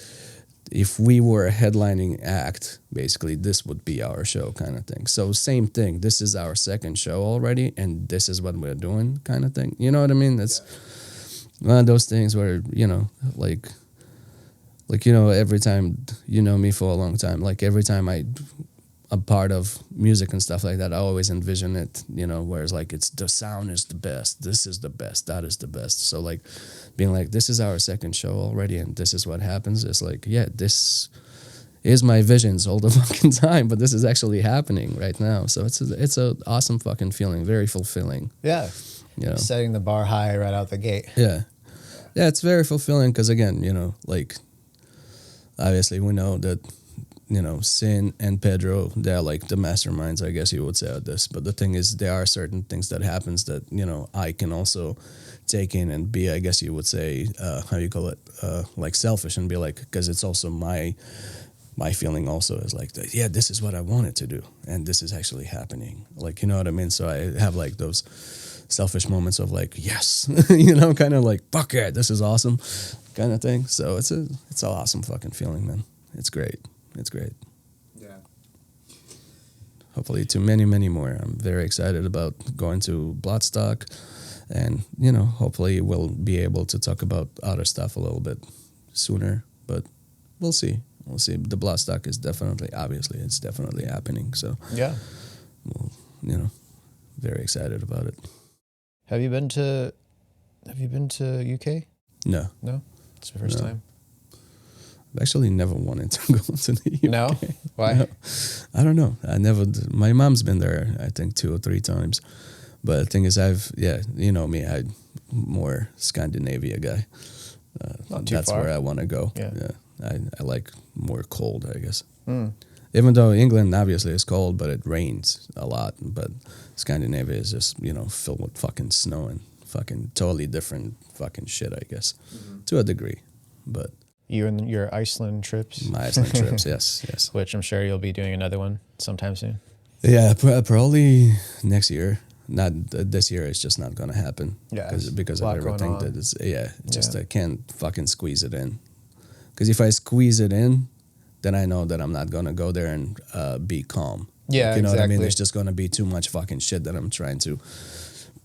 Speaker 2: if we were a headlining act, basically this would be our show kind of thing. So same thing. This is our second show already, and this is what we're doing kind of thing. You know what I mean? It's one of those things where, you know, like, you know, every time, you know me for a long time, like every time I'm part of music and stuff like that, I always envision it, you know, whereas like it's the sound is the best, this is the best, that is the best. So like being like, this is our second show already and this is what happens. It's like, yeah, this is my visions all the fucking time, but this is actually happening right now. So it's a awesome fucking feeling, very fulfilling.
Speaker 1: Yeah.
Speaker 2: You know,
Speaker 1: setting the bar high right out the gate.
Speaker 2: Yeah, it's very fulfilling because again, you know, like obviously we know that, you know, Sin and Pedro, they're like the masterminds, I guess you would say, at this. But the thing is, there are certain things that happens that, you know, I can also take in and be, I guess you would say, how you call it, like selfish, and be like, because it's also my feeling also is like, yeah, this is what I wanted to do, and this is actually happening. Like, you know what I mean? So I have like those selfish moments of like, yes, you know, kind of like, fuck yeah, this is awesome, kind of thing. So it's an awesome fucking feeling, man. It's great. It's great.
Speaker 1: Yeah.
Speaker 2: Hopefully to many, many more. I'm very excited about going to Bloodstock, and, you know, hopefully we'll be able to talk about other stuff a little bit sooner, but we'll see. We'll see. The Bloodstock is definitely, obviously, it's definitely happening. So,
Speaker 1: Yeah.
Speaker 2: well, you know, very excited about it.
Speaker 1: Have you been to UK?
Speaker 2: No.
Speaker 1: No? It's the first
Speaker 2: No.
Speaker 1: time.
Speaker 2: I've actually never wanted to go to the UK.
Speaker 1: No? Why?
Speaker 2: No. I don't know. I never did. My mom's been there, I think, 2 or 3 times. But the thing is, you know me, I'm more Scandinavia guy.
Speaker 1: Not too
Speaker 2: that's
Speaker 1: far.
Speaker 2: where I want to go.
Speaker 1: Yeah.
Speaker 2: I like more cold, I guess.
Speaker 1: Mm.
Speaker 2: Even though England obviously is cold, but it rains a lot. But Scandinavia is just, you know, filled with fucking snow and fucking totally different fucking shit, I guess, to a degree. But
Speaker 1: You and your Iceland trips,
Speaker 2: my Iceland trips, yes.
Speaker 1: which I'm sure you'll be doing another one sometime soon.
Speaker 2: Yeah, probably next year. Not this year. It's just not gonna happen.
Speaker 1: Yeah,
Speaker 2: because
Speaker 1: a
Speaker 2: of
Speaker 1: lot going
Speaker 2: everything
Speaker 1: on.
Speaker 2: that is. Yeah, just
Speaker 1: Yeah.
Speaker 2: I can't fucking squeeze it in. Because if I squeeze it in, then I know that I'm not gonna go there and be calm.
Speaker 1: Yeah,
Speaker 2: you know what I mean.
Speaker 1: exactly.
Speaker 2: There's just gonna be too much fucking shit that I'm trying to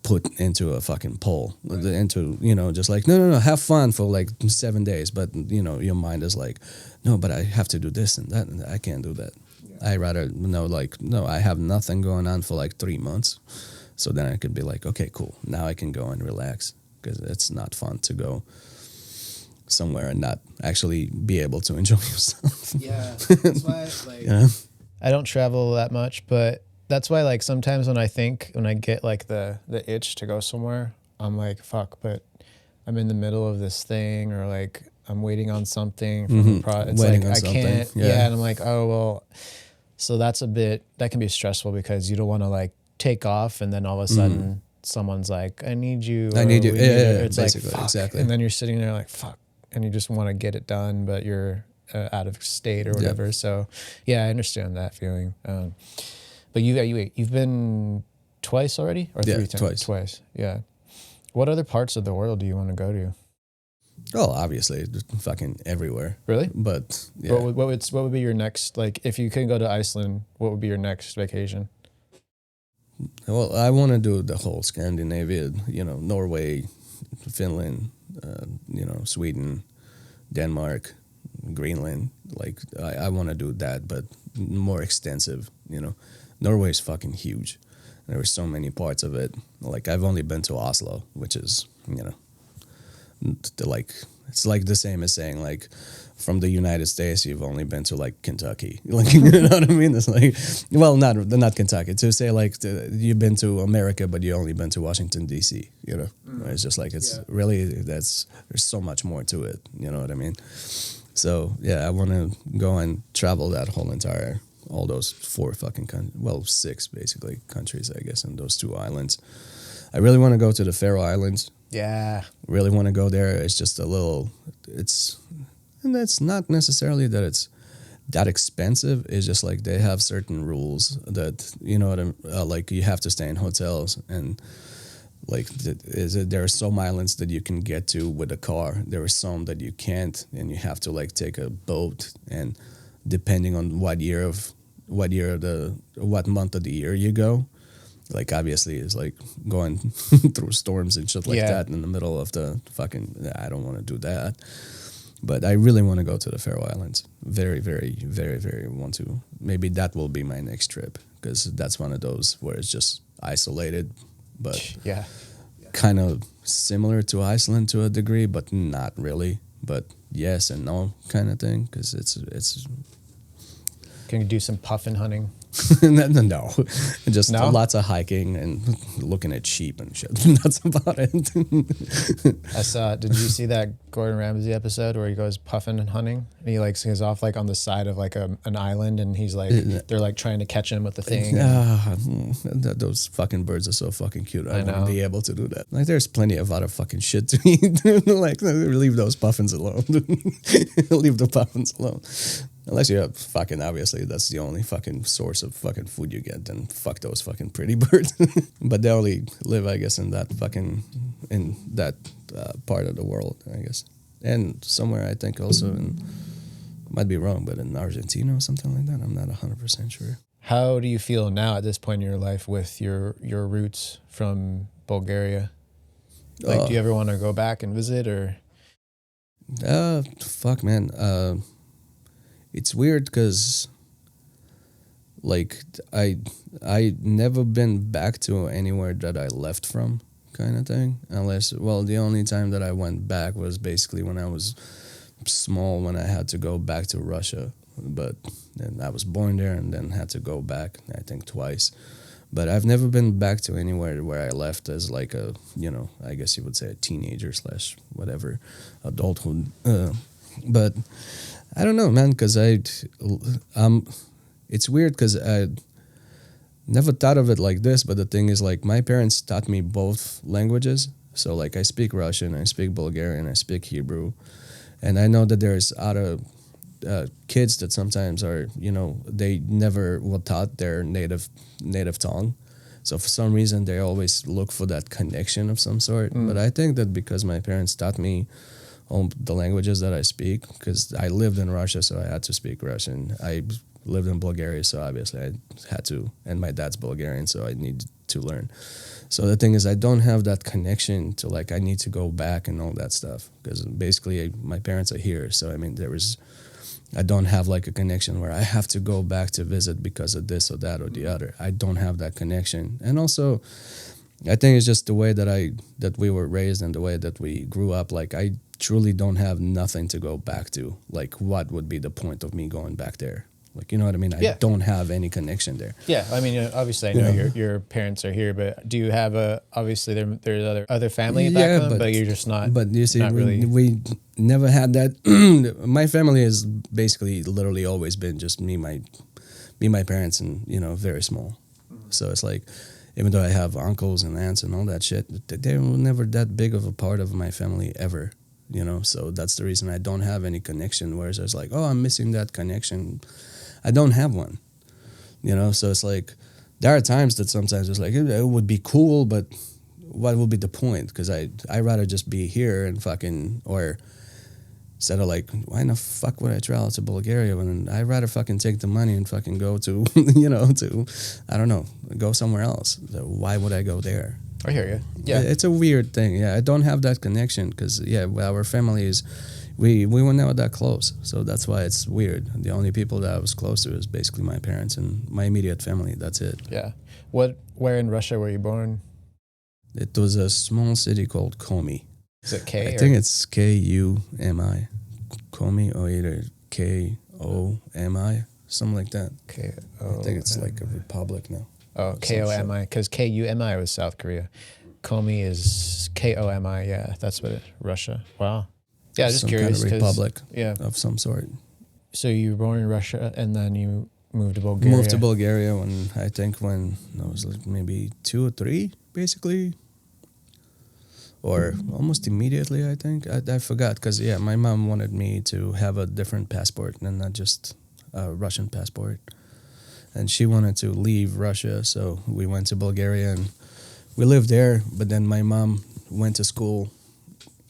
Speaker 2: put into a fucking poll. Into, you know, just like no, have fun for like 7 days, but you know your mind is like, no, but I have to do this and that, and I can't do that. I rather know, like, no, I have nothing going on for like 3 months. So then I could be like, okay, cool. Now I can go and relax, because it's not fun to go somewhere and not actually be able to enjoy yourself.
Speaker 1: Yeah, that's why like
Speaker 2: Yeah.
Speaker 1: I don't travel that much, but that's why like sometimes when I get like the itch to go somewhere, I'm like, fuck, but I'm in the middle of this thing, or like I'm waiting on something from it's
Speaker 2: Waiting
Speaker 1: like
Speaker 2: on
Speaker 1: I
Speaker 2: something.
Speaker 1: can't.
Speaker 2: Yeah.
Speaker 1: Yeah, and I'm like, oh well. So that can be stressful, because you don't want to like take off and then all of a sudden someone's like, I need you.
Speaker 2: I
Speaker 1: or
Speaker 2: need you.
Speaker 1: we
Speaker 2: Yeah,
Speaker 1: need you.
Speaker 2: yeah,
Speaker 1: It's
Speaker 2: basically,
Speaker 1: like, fuck.
Speaker 2: exactly.
Speaker 1: And then you're sitting there like, fuck. And you just want to get it done, but you're out of state or whatever.
Speaker 2: Yeah.
Speaker 1: So yeah, I understand that feeling. But you've been twice already, or
Speaker 2: Yeah,
Speaker 1: 3 times? Twice. Yeah. What other parts of the world do you want to go to?
Speaker 2: Well, obviously, just fucking everywhere.
Speaker 1: Really?
Speaker 2: But yeah.
Speaker 1: What would be your next, like, if you couldn't go to Iceland, what would be your next vacation?
Speaker 2: Well, I want to do the whole Scandinavia, you know, Norway, Finland, you know, Sweden, Denmark, Greenland. Like, I want to do that, but more extensive, you know. Norway is fucking huge. There are so many parts of it. Like, I've only been to Oslo, which is, you know, it's like the same as saying, like, from the United States, you've only been to like Kentucky. Like, you know what I mean? It's like, well, not Kentucky. To say like you've been to America, but you only been to Washington D.C. You know, it's just like really there's so much more to it. You know what I mean? So yeah, I want to go and travel that whole entire, all those 4 fucking 6 basically countries, I guess, and those 2 islands. I really want to go to the Faroe Islands.
Speaker 1: Yeah.
Speaker 2: Really want to go there. It's just a little. And that's not necessarily that it's that expensive. It's just like they have certain rules that, you know what I'm, like you have to stay in hotels, and like there are some islands that you can get to with a car. There are some that you can't, and you have to like take a boat, and depending on what month of the year you go, like obviously it's like going through storms and shit like that in the middle of the fucking, I don't want to do that. But I really want to go to the Faroe Islands. Very, very, very, very want to. Maybe that will be my next trip, because that's one of those where it's just isolated, but kind of similar to Iceland to a degree, but not really. But yes and no kind of thing, because it's.
Speaker 1: Can you do some puffin hunting?
Speaker 2: No, just
Speaker 1: No?
Speaker 2: lots of hiking and looking at sheep and shit. That's about it.
Speaker 1: I saw. Did you see that Gordon Ramsay episode where he goes puffing and hunting, and he like goes off like on the side of like an island, and he's like they're like trying to catch him with the thing.
Speaker 2: Those fucking birds are so fucking cute. I
Speaker 1: know.
Speaker 2: wouldn't be able to do that. Like, there's plenty of other fucking shit to eat. Like, leave those puffins alone. Leave the puffins alone. Unless you're fucking, obviously, that's the only fucking source of fucking food you get, then fuck those fucking pretty birds. But they only live, I guess, in that part of the world, I guess. And somewhere, I think, also might be wrong, but in Argentina or something like that. I'm not 100% sure.
Speaker 1: How do you feel now at this point in your life with your roots from Bulgaria? Like, do you ever want to go back and visit, or?
Speaker 2: Fuck, man. It's weird because, like, I never been back to anywhere that I left from, kind of thing. Unless, well, the only time that I went back was basically when I was small, when I had to go back to Russia. But then I was born there and then had to go back, I think, twice. But I've never been back to anywhere where I left as like a, I guess you would say a teenager / whatever, adulthood. But I don't know, man, because it's weird because I never thought of it like this, but the thing is, like, my parents taught me both languages. So, like, I speak Russian, I speak Bulgarian, I speak Hebrew. And I know that there's other kids that sometimes are, they never were taught their native tongue. So for some reason, they always look for that connection of some sort. But I think that because my parents taught me all the languages that I speak, because I lived in Russia, so I had to speak Russian. I lived in Bulgaria, so obviously I had to, and my dad's Bulgarian, so I need to learn. So the thing is, I don't have that connection to, like, I need to go back and all that stuff, because basically my parents are here. So, I mean, I don't have like a connection where I have to go back to visit because of this or that or the other. I don't have that connection. And also, I think it's just the way that we were raised and the way that we grew up. Like, I truly don't have nothing to go back to. Like, what would be the point of me going back there? Like, you know what I mean? I don't have any connection there.
Speaker 1: Yeah, I mean, obviously, I know your parents are here, but do you have obviously there's other family back home, but you're just not.
Speaker 2: But you see, we never had that. My family has basically literally always been just me, my parents, and very small. So it's like, even though I have uncles and aunts and all that shit, they were never that big of a part of my family ever. So that's the reason I don't have any connection. Whereas it's like, oh, I'm missing that connection. I don't have one, so it's like, there are times that sometimes it's like, it would be cool, but what would be the point? Because I'd rather just be here and fucking, or instead of like, why the fuck would I travel to Bulgaria when I'd rather fucking take the money and fucking go to, I don't know, go somewhere else. So why would I go there?
Speaker 1: I hear you. Yeah.
Speaker 2: It's a weird thing. Yeah, I don't have that connection because, our family is, we were never that close. So that's why it's weird. The only people that I was close to is basically my parents and my immediate family. That's it.
Speaker 1: Yeah. Where in Russia were you born?
Speaker 2: It was a small city called Komi.
Speaker 1: Is it K?
Speaker 2: I think it's Kumi. Komi, or either Komi, something like that. I think it's like a republic now.
Speaker 1: Oh, Komi, because Kumi was South Korea. Komi is Komi. Yeah, that's what Russia. Wow. Yeah, just
Speaker 2: some
Speaker 1: curious.
Speaker 2: Kind of republic
Speaker 1: yeah.
Speaker 2: of some sort.
Speaker 1: So you were born in Russia and then you moved to Bulgaria.
Speaker 2: Moved to Bulgaria when I was like maybe 2 or 3, basically. Or almost immediately, I think. I forgot because, my mom wanted me to have a different passport and not just a Russian passport. And she wanted to leave Russia, so we went to Bulgaria and we lived there. But then my mom went to school,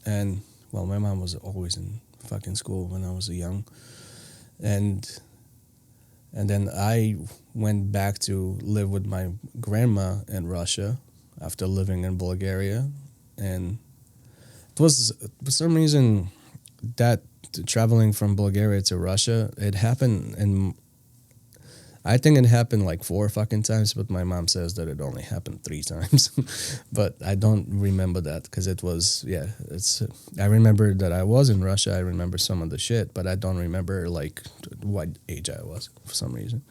Speaker 2: and my mom was always in fucking school when I was young, and then I went back to live with my grandma in Russia after living in Bulgaria, and it was for some reason that traveling from Bulgaria to Russia, it happened in. I think it happened like 4 fucking times, but my mom says that it only happened 3 times. But I don't remember that because it was, I remember that I was in Russia. I remember some of the shit, but I don't remember like what age I was for some reason.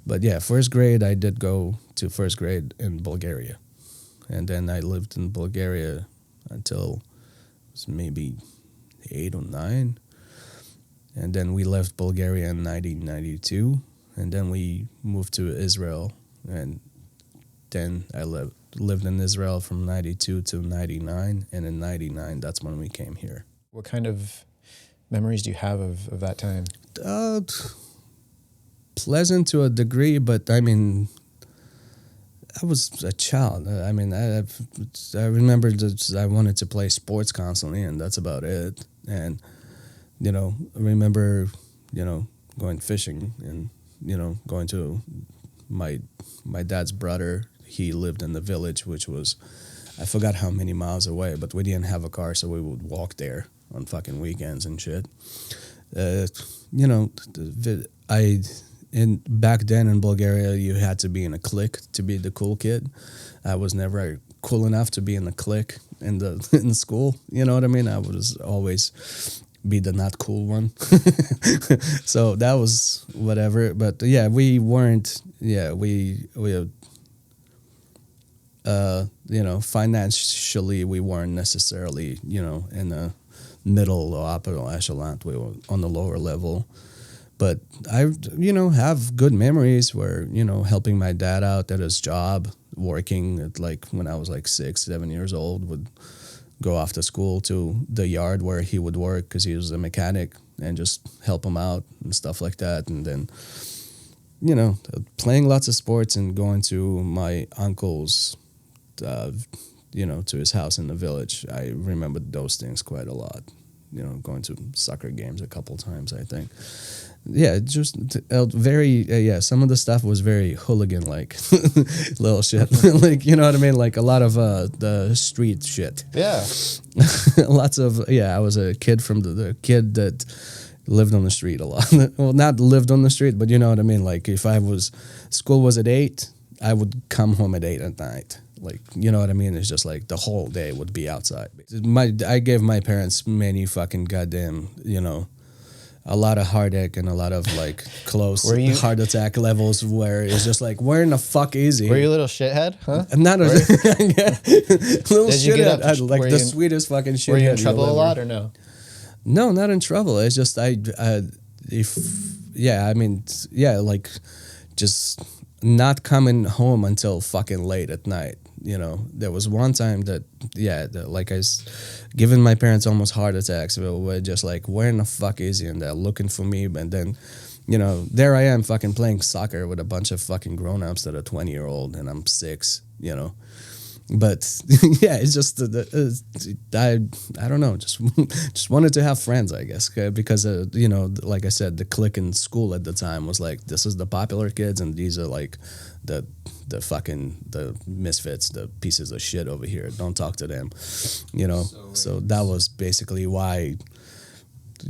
Speaker 2: But yeah, first grade, I did go to first grade in Bulgaria. And then I lived in Bulgaria until it was maybe 8 or 9. And then we left Bulgaria in 1992. And then we moved to Israel. And then I lived in Israel from 92 to 99. And in 99, that's when we came here.
Speaker 1: What kind of memories do you have of that time?
Speaker 2: Pleasant to a degree, but I mean, I was a child. I mean, I remember that I wanted to play sports constantly, and that's about it. And, I remember, going fishing and, going to my dad's brother. He lived in the village, which was, I forgot how many miles away, but we didn't have a car, so we would walk there on fucking weekends and shit. Back then in Bulgaria, you had to be in a clique to be the cool kid. I was never cool enough to be in the clique in school. You know what I mean? I was always be the not cool one. So that was whatever. But yeah, we weren't. Yeah, we financially we weren't necessarily in the middle or upper echelon. We were on the lower level. But I, have good memories where, helping my dad out at his job, working at when I was 6, 7 years old, would go after school to the yard where he would work because he was a mechanic and just help him out and stuff like that. And then, playing lots of sports and going to my uncle's, to his house in the village. I remember those things quite a lot. Going to soccer games a couple times, I think. Yeah, just very, some of the stuff was very hooligan-like, little shit. You know what I mean? Like a lot of the street shit.
Speaker 1: Yeah.
Speaker 2: Lots of, I was a kid from the kid that lived on the street a lot. Well, not lived on the street, but you know what I mean? Like if school was at 8, I would come home at 8 at night. You know what I mean? It's just the whole day would be outside. I gave my parents many fucking goddamn, a lot of heartache and a lot of close heart attack levels where it's just where in the fuck is he?
Speaker 1: Were you a little shithead? Huh?
Speaker 2: I'm not little shithead. The sweetest fucking shithead.
Speaker 1: Were you in trouble a lot or no?
Speaker 2: No, not in trouble. It's just just not coming home until fucking late at night. There was one time that, giving my parents almost heart attacks. We're just where in the fuck is he? And they're looking for me. And then, there I am fucking playing soccer with a bunch of fucking grown-ups that are 20-year-old and I'm 6, But, it's just, I don't know, just wanted to have friends, I guess, because, like I said, the clique in school at the time was this is the popular kids and these are the misfits, the pieces of shit over here. Don't talk to them, So that was basically why,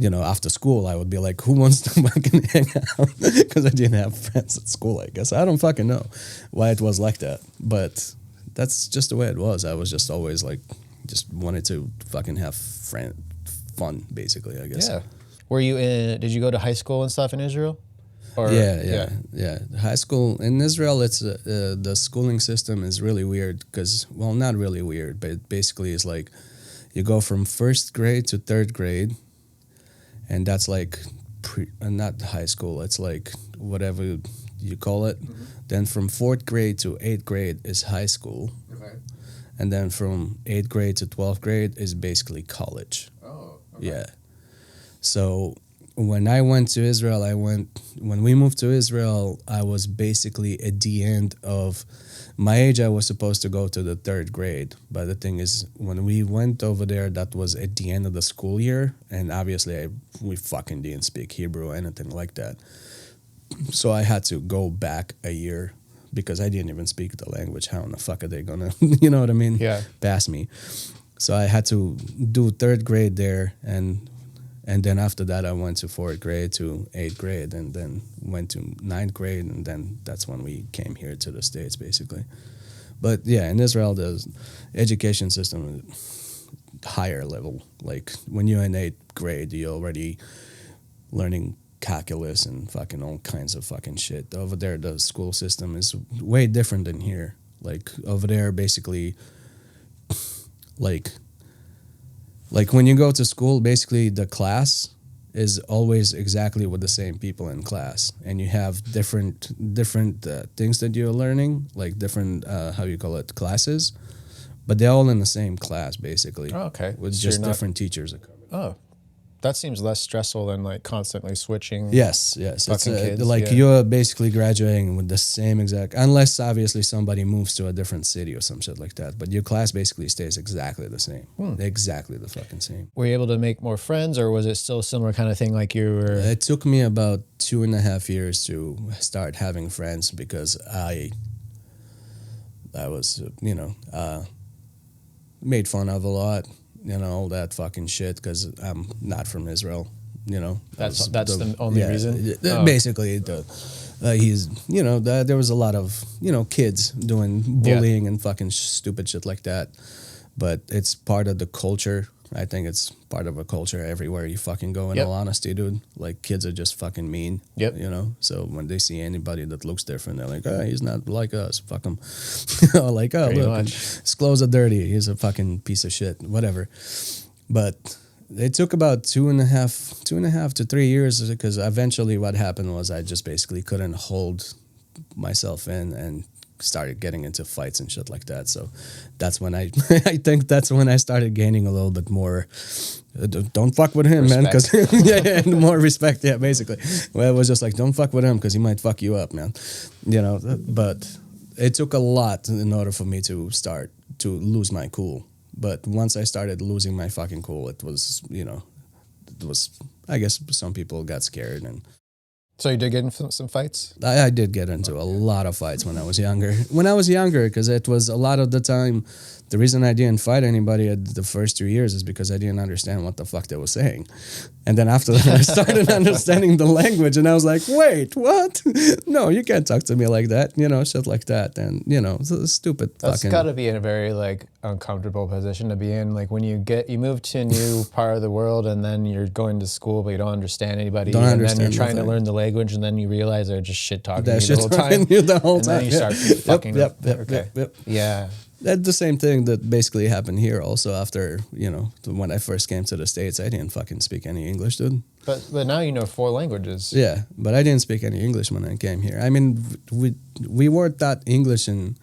Speaker 2: after school I would be who wants to fucking hang out? Because I didn't have friends at school, I guess. I don't fucking know why it was like that, but that's just the way it was. I was just always just wanted to fucking have fun, basically, I guess.
Speaker 1: Yeah. Did you go to high school and stuff in Israel? Or,
Speaker 2: yeah. High school in Israel, it's the schooling system is really weird because, well, not really weird, but it basically is you go from first grade to third grade, and that's not high school. It's whatever you call it. Mm-hmm. Then from 4th grade to 8th grade is high school. Okay. And then from 8th grade to 12th grade is basically college.
Speaker 1: Oh, okay.
Speaker 2: Yeah. So when I went to Israel, when we moved to Israel, I was basically at the end of my age. I was supposed to go to the 3rd grade. But the thing is, when we went over there, that was at the end of the school year. And obviously, we fucking didn't speak Hebrew or anything like that. So I had to go back a year because I didn't even speak the language. How in the fuck are they gonna, you know what I mean?
Speaker 1: Yeah.
Speaker 2: Pass me. So I had to do 3rd grade there, and then after that I went to 4th grade to 8th grade, and then went to 9th grade, and then that's when we came here to the States, basically. But yeah, in Israel, the education system is higher level. When you're in 8th grade, you're already learning calculus and fucking all kinds of fucking shit. Over there, the school system is way different than here. Like over there, basically, like when you go to school, basically the class is always exactly with the same people in class, and you have different things that you're learning, like different how you call it, classes, but they're all in the same class basically.
Speaker 1: Oh, okay.
Speaker 2: With
Speaker 1: So
Speaker 2: just
Speaker 1: you're not-
Speaker 2: different teachers.
Speaker 1: Oh, that seems less stressful than like constantly switching.
Speaker 2: Yes. It's
Speaker 1: Fucking kids,
Speaker 2: like
Speaker 1: yeah.
Speaker 2: you're basically graduating with the same exact, unless obviously somebody moves to a different city or some shit like that. But your class basically stays exactly the same, exactly the fucking same.
Speaker 1: Were you able to make more friends, or was it still a similar kind of thing? Like you were.
Speaker 2: It took me about 2.5 years to start having friends because I was, made fun of a lot, all that fucking shit because I'm not from Israel,
Speaker 1: That's the only reason? Oh.
Speaker 2: Basically, there was a lot of, kids doing bullying and fucking stupid shit like that. But it's part of the culture. I think it's part of a culture everywhere you fucking go, in all honesty, dude. Like, kids are just fucking mean, So when they see anybody that looks different, they're like, oh, he's not like us, fuck him. Like, oh,
Speaker 1: Pretty
Speaker 2: look,
Speaker 1: much.
Speaker 2: his clothes are dirty, he's a fucking piece of shit, whatever. But it took about 2.5 to 3 years, because eventually what happened was I just basically couldn't hold myself in and started getting into fights and shit like that. So that's when I think that's when I started gaining a little bit more don't fuck with him, man, because and more respect, basically. Well, it was just like, don't fuck with him because he might fuck you up, man, but it took a lot in order for me to start to lose my cool. But once I started losing my fucking cool, it was I guess some people got scared. And
Speaker 1: So you did get into some fights?
Speaker 2: I did get into a lot of fights when I was younger. Because it was a lot of the time, the reason I didn't fight anybody at the first 2 years is because I didn't understand what the fuck they were saying. And then after that, I started understanding the language, and I was like, wait, what? No, you can't talk to me like that, shit like that. And, stupid
Speaker 1: That's
Speaker 2: fucking...
Speaker 1: got to be in a very, like, uncomfortable position to be in. Like, when you move to a new part of the world, and then you're going to school, but you don't understand anybody. And then you're trying to learn the language, and then you realize they're just shit talking to you the whole time. And then you start fucking up.
Speaker 2: Yep.
Speaker 1: Yeah.
Speaker 2: That's the same thing that basically happened here also after, when I first came to the States. I didn't fucking speak any English, dude.
Speaker 1: But now you know 4 languages.
Speaker 2: Yeah, but I didn't speak any English when I came here. I mean, we weren't taught English in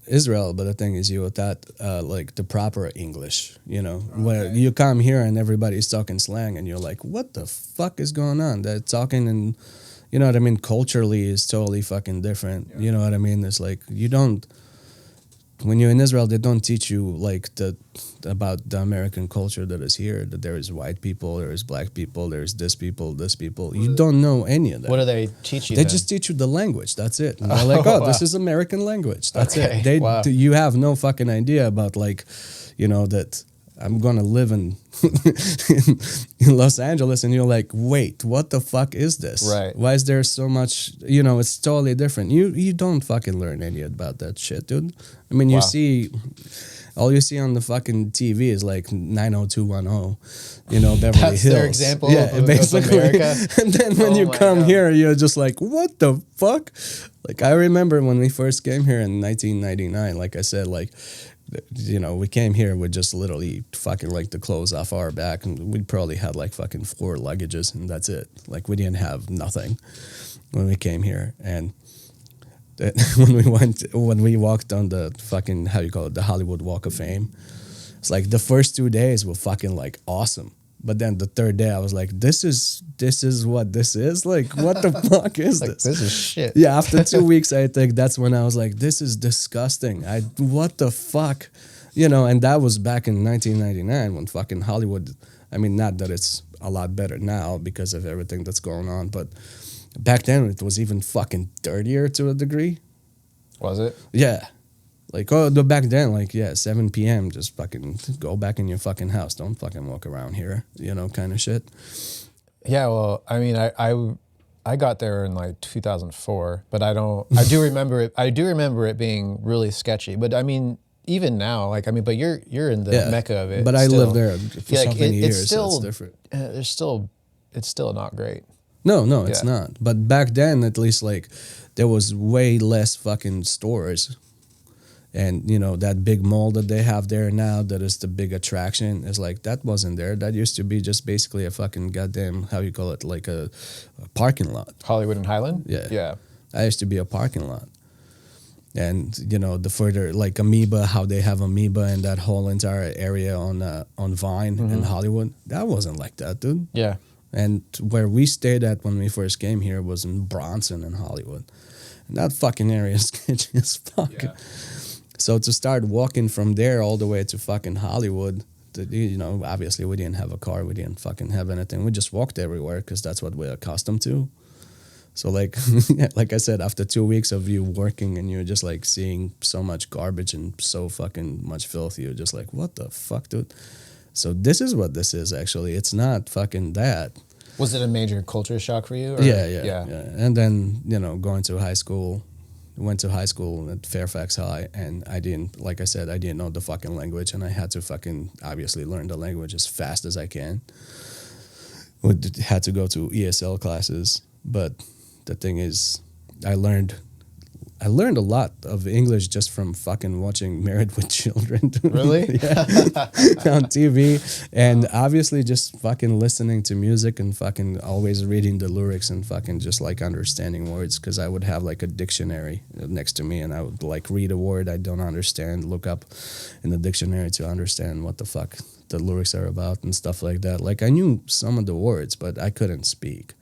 Speaker 2: Israel, but the thing is, you were taught like the proper English, where you come here and everybody's talking slang, and you're like, what the fuck is going on? They're talking, and you know what I mean? Culturally is totally fucking different. Yeah. You know what I mean? It's like, when you're in Israel, they don't teach you like about the American culture that is here, that there is white people, there is black people, there is this people. You don't know any of that.
Speaker 1: What do they teach you?
Speaker 2: They just teach you the language. That's it. And they're like, wow. This is American language. That's it. You have no fucking idea about that I'm going to live in Los Angeles, and you're like, wait, what the fuck is this?
Speaker 1: Right.
Speaker 2: Why is there so much, it's totally different. You don't fucking learn any about that shit, dude. I mean, all you see on the fucking TV is like 90210, Beverly
Speaker 1: That's
Speaker 2: Hills.
Speaker 1: Their example
Speaker 2: basically.
Speaker 1: of America.
Speaker 2: And then when you come here, you're just like, what the fuck? Like, I remember when we first came here in 1999, like I said, like, we came here with just literally fucking like the clothes off our back, and we probably had like fucking 4 luggages, and that's it. Like, we didn't have nothing when we came here. And when we walked on the fucking, the Hollywood Walk of Fame, it's like the first 2 days were fucking like awesome. But then the third day, I was like, this is what this is? Like, what the fuck is this?
Speaker 1: This is shit.
Speaker 2: Yeah, after 2 weeks, I think that's when I was like, this is disgusting. What the fuck? And that was back in 1999 when fucking Hollywood, I mean, not that it's a lot better now because of everything that's going on, but back then it was even fucking dirtier to a degree.
Speaker 1: Was it?
Speaker 2: Yeah. Like, back then, 7 p.m., just fucking go back in your fucking house. Don't fucking walk around here, kind of shit.
Speaker 1: Yeah, well, I mean, I got there in like 2004, but I do remember it being really sketchy. But I mean, even now, but you're in the mecca of it.
Speaker 2: But I lived there for so many years, so it's different.
Speaker 1: It's still not great.
Speaker 2: No, it's
Speaker 1: Yeah.
Speaker 2: not. But back then, at least, like, there was way less fucking stores. And, you know, that big mall that they have there now, that is the big attraction, is like, that wasn't there. That used to be just basically a fucking goddamn, how you call it, like a parking lot.
Speaker 1: Hollywood and Highland?
Speaker 2: Yeah.
Speaker 1: Yeah.
Speaker 2: That used to be a parking lot. And, you know, the further, like Amoeba, how they have Amoeba in that whole entire area on Vine in Hollywood, that wasn't like that, dude.
Speaker 1: Yeah.
Speaker 2: And where we stayed at when we first came here was in Bronson in Hollywood. And that fucking area is sketchy as fuck.
Speaker 1: Yeah.
Speaker 2: So to start walking from there all the way to fucking Hollywood, you know, obviously we didn't have a car. We didn't fucking have anything. We just walked everywhere because that's what we're accustomed to. So like, like I said, after 2 weeks of you working and you're just like seeing so much garbage and so fucking much filth, you're just like, what the fuck, dude? So this is what this is actually. It's not fucking that.
Speaker 1: Was it a major culture shock for you? Or?
Speaker 2: Yeah. And then, you know, going to high school, went to high school at Fairfax High, and I didn't, like I said, I didn't know the fucking language, and I had to fucking obviously learn the language as fast as I can. Had to go to ESL classes, but the thing is, I learned a lot of English just from fucking watching Married with Children.
Speaker 1: Really?
Speaker 2: Yeah. On TV. And obviously just fucking listening to music and fucking always reading the lyrics and fucking just like understanding words, because I would have like a dictionary next to me and I would like read a word I don't understand, look up in the dictionary to understand what the fuck the lyrics are about and stuff like that. Like I knew some of the words, but I couldn't speak.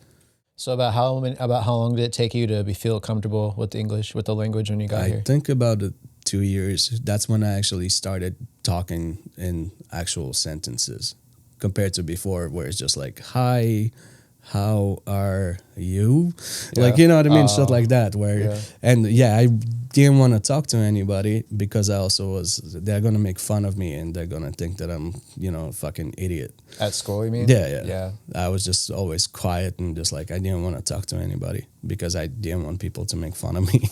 Speaker 1: So about how long did it take you to feel comfortable with the English, with the language when you got here?
Speaker 2: I think about 2 years. That's when I actually started talking in actual sentences compared to before where it's just like, hi, how are you?
Speaker 1: Yeah.
Speaker 2: Like, you know what I mean? Shit like that. Where,
Speaker 1: yeah.
Speaker 2: And yeah, I didn't want to talk to anybody because I also they're going to make fun of me and they're going to think that I'm, you know, a fucking idiot.
Speaker 1: At school, you mean?
Speaker 2: Yeah. I was just always quiet and just like, I didn't want to talk to anybody because I didn't want people to make fun of me.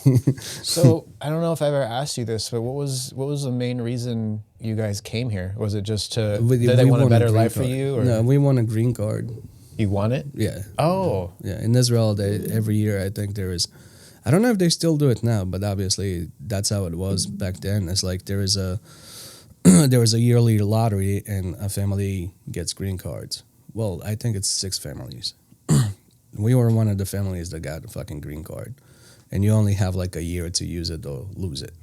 Speaker 1: So I don't know if I ever asked you this, but what was the main reason you guys came here? Was it just did they want a better life for you? Or?
Speaker 2: No, we want a green card.
Speaker 1: You want it?
Speaker 2: Yeah.
Speaker 1: Oh.
Speaker 2: Yeah. In Israel, every year, I think there is, I don't know if they still do it now, but obviously that's how it was back then. It's like there is a yearly lottery and a family gets green cards. Well, I think it's 6 families. We were one of the families that got a fucking green card. And you only have like a year to use it or lose it.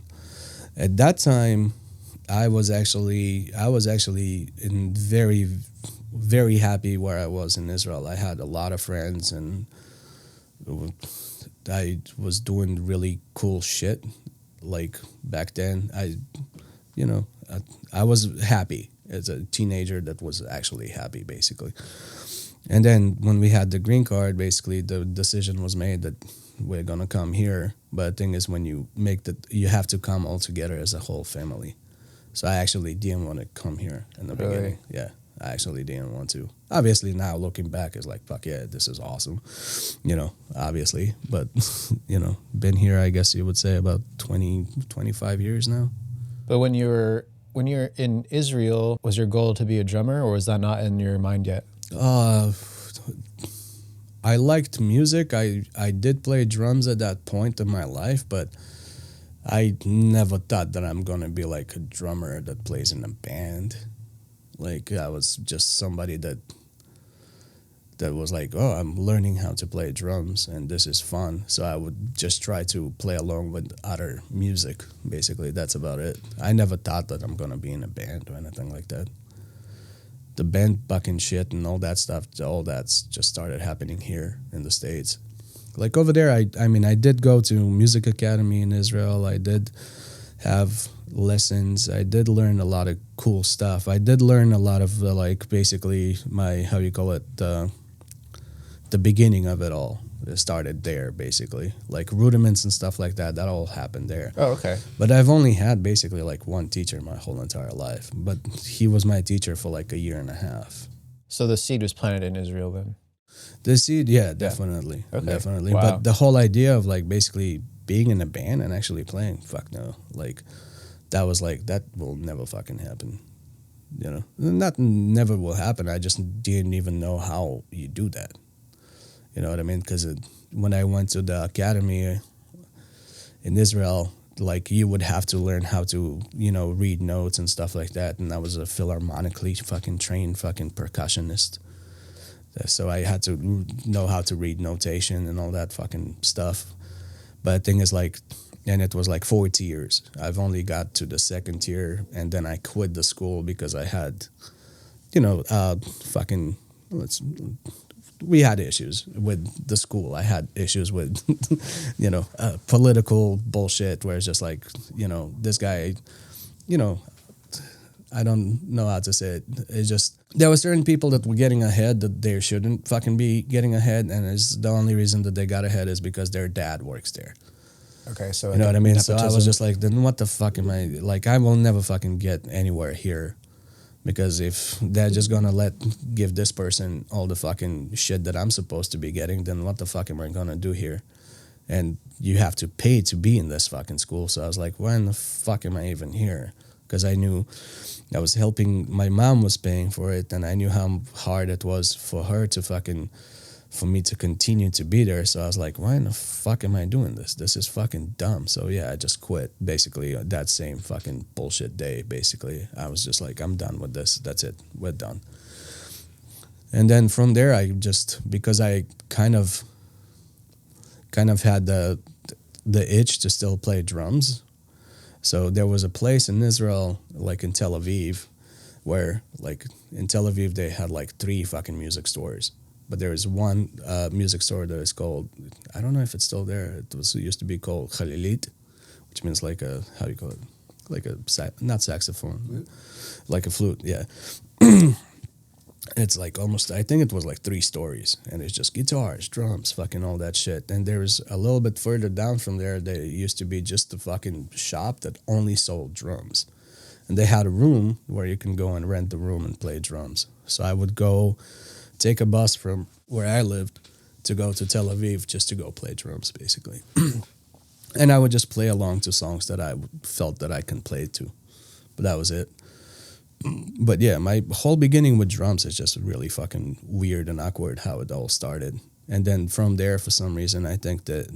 Speaker 2: At that time, I was actually in very happy where I was in Israel. I had a lot of friends and I was doing really cool shit. Like back then, I was happy as a teenager that was actually happy, basically. And then when we had the green card, basically the decision was made that we're going to come here. But the thing is, when you make you have to come all together as a whole family. So I actually didn't want to come here in the beginning. Yeah, I actually didn't want to. Obviously now looking back is like, fuck yeah, this is awesome. You know, obviously. But, you know, been here, I guess you would say about 20, 25 years now.
Speaker 1: But when you're in Israel, was your goal to be a drummer, or was that not in your mind yet?
Speaker 2: I liked music. I did play drums at that point in my life, but I never thought that I'm gonna be like a drummer that plays in a band. Like I was just somebody that was like, oh, I'm learning how to play drums and this is fun. So I would just try to play along with other music. Basically, that's about it. I never thought that I'm gonna be in a band or anything like that. The band bucking shit and all that stuff, all that's just started happening here in the States. Like over there, I mean, I did go to music academy in Israel. I did have lessons. I did learn a lot of cool stuff. I did learn a lot of like basically my, how you call it, the beginning of it all. It started there basically, like rudiments and stuff like that. That all happened there.
Speaker 1: Oh, okay.
Speaker 2: But I've only had basically like one teacher my whole entire life. But he was my teacher for like a year and a half.
Speaker 1: So the seed was planted in Israel then?
Speaker 2: The seed, yeah, definitely.
Speaker 1: Okay.
Speaker 2: Definitely.
Speaker 1: Wow.
Speaker 2: But the whole idea of like basically being in a band and actually playing, fuck no. Like that was like, that will never fucking happen. You know, not never will happen. I just didn't even know how you do that. You know what I mean? Because when I went to the academy in Israel, like you would have to learn how to, read notes and stuff like that. And I was a philharmonically fucking trained fucking percussionist. So I had to know how to read notation and all that fucking stuff. But the thing is like, and it was like 4 tiers. I've only got to the 2nd tier, and then I quit the school because I had, we had issues with the school. I had issues with, political bullshit where it's just like, this guy, I don't know how to say it. It's just, there were certain people that were getting ahead that they shouldn't fucking be getting ahead. And it's the only reason that they got ahead is because their dad works there.
Speaker 1: Okay, so
Speaker 2: you know what I mean?
Speaker 1: nepotism.
Speaker 2: So I was just like, then what the fuck am I, like, I will never fucking get anywhere here. Because if they're just gonna give this person all the fucking shit that I'm supposed to be getting, then what the fuck am I gonna do here? And you have to pay to be in this fucking school. So I was like, why in the fuck am I even here? Because I knew I was helping, my mom was paying for it, and I knew how hard it was for her to for me to continue to be there. So I was like, why in the fuck am I doing this? This is fucking dumb. So yeah, I just quit basically that same fucking bullshit day. Basically, I was just like, I'm done with this. That's it. We're done. And then from there, I just, because I kind of had the itch to still play drums. So there was a place in Israel, like in Tel Aviv, where like in Tel Aviv, they had like 3 fucking music stores. But there is one music store that is called, I don't know if it's still there. It used to be called Khalilit, which means like a, how do you call it? Like a, not saxophone, like a flute, yeah. It's like almost, I think it was like 3 stories. And it's just guitars, drums, fucking all that shit. And there's a little bit further down from there, there used to be just a fucking shop that only sold drums. And they had a room where you can go and rent the room and play drums. So I would go take a bus from where I lived to go to Tel Aviv just to go play drums, basically. And I would just play along to songs that I felt that I can play to. But that was it. But yeah, my whole beginning with drums is just really fucking weird and awkward how it all started. And then from there, for some reason, I think that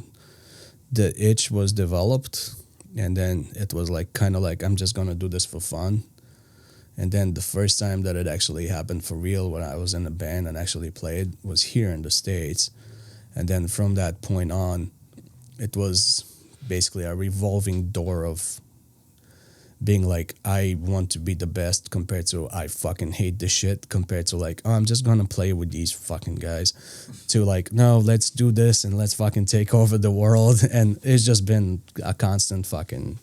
Speaker 2: the itch was developed. And then it was like kind of like, I'm just going to do this for fun. And then the first time that it actually happened for real when I was in a band and actually played was here in the States. And then from that point on, it was basically a revolving door of being like, I want to be the best compared to I fucking hate this shit, compared to like, oh, I'm just going to play with these fucking guys, to like, no, let's do this and let's fucking take over the world. And it's just been a constant fucking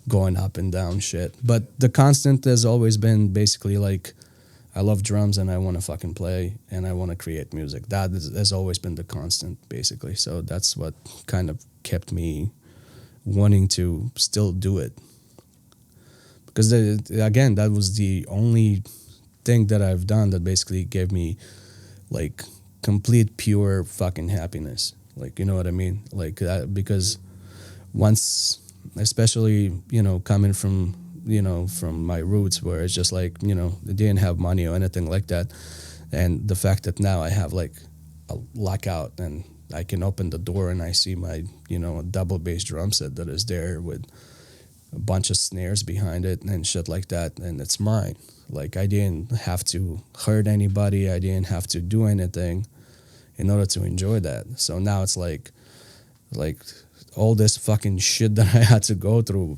Speaker 2: going up and down shit. But the constant has always been basically like, I love drums and I want to fucking play and I want to create music. That has always been the constant, basically. So that's what kind of kept me wanting to still do it. Because again, that was the only thing that I've done that basically gave me like complete pure fucking happiness. Like, you know what I mean? Like, because once, especially, coming from, from my roots where it's just like, they didn't have money or anything like that. And the fact that now I have like a lockout and I can open the door and I see my, a double bass drum set that is there with a bunch of snares behind it and shit like that. And it's mine. Like, I didn't have to hurt anybody. I didn't have to do anything in order to enjoy that. So now it's like all this fucking shit that I had to go through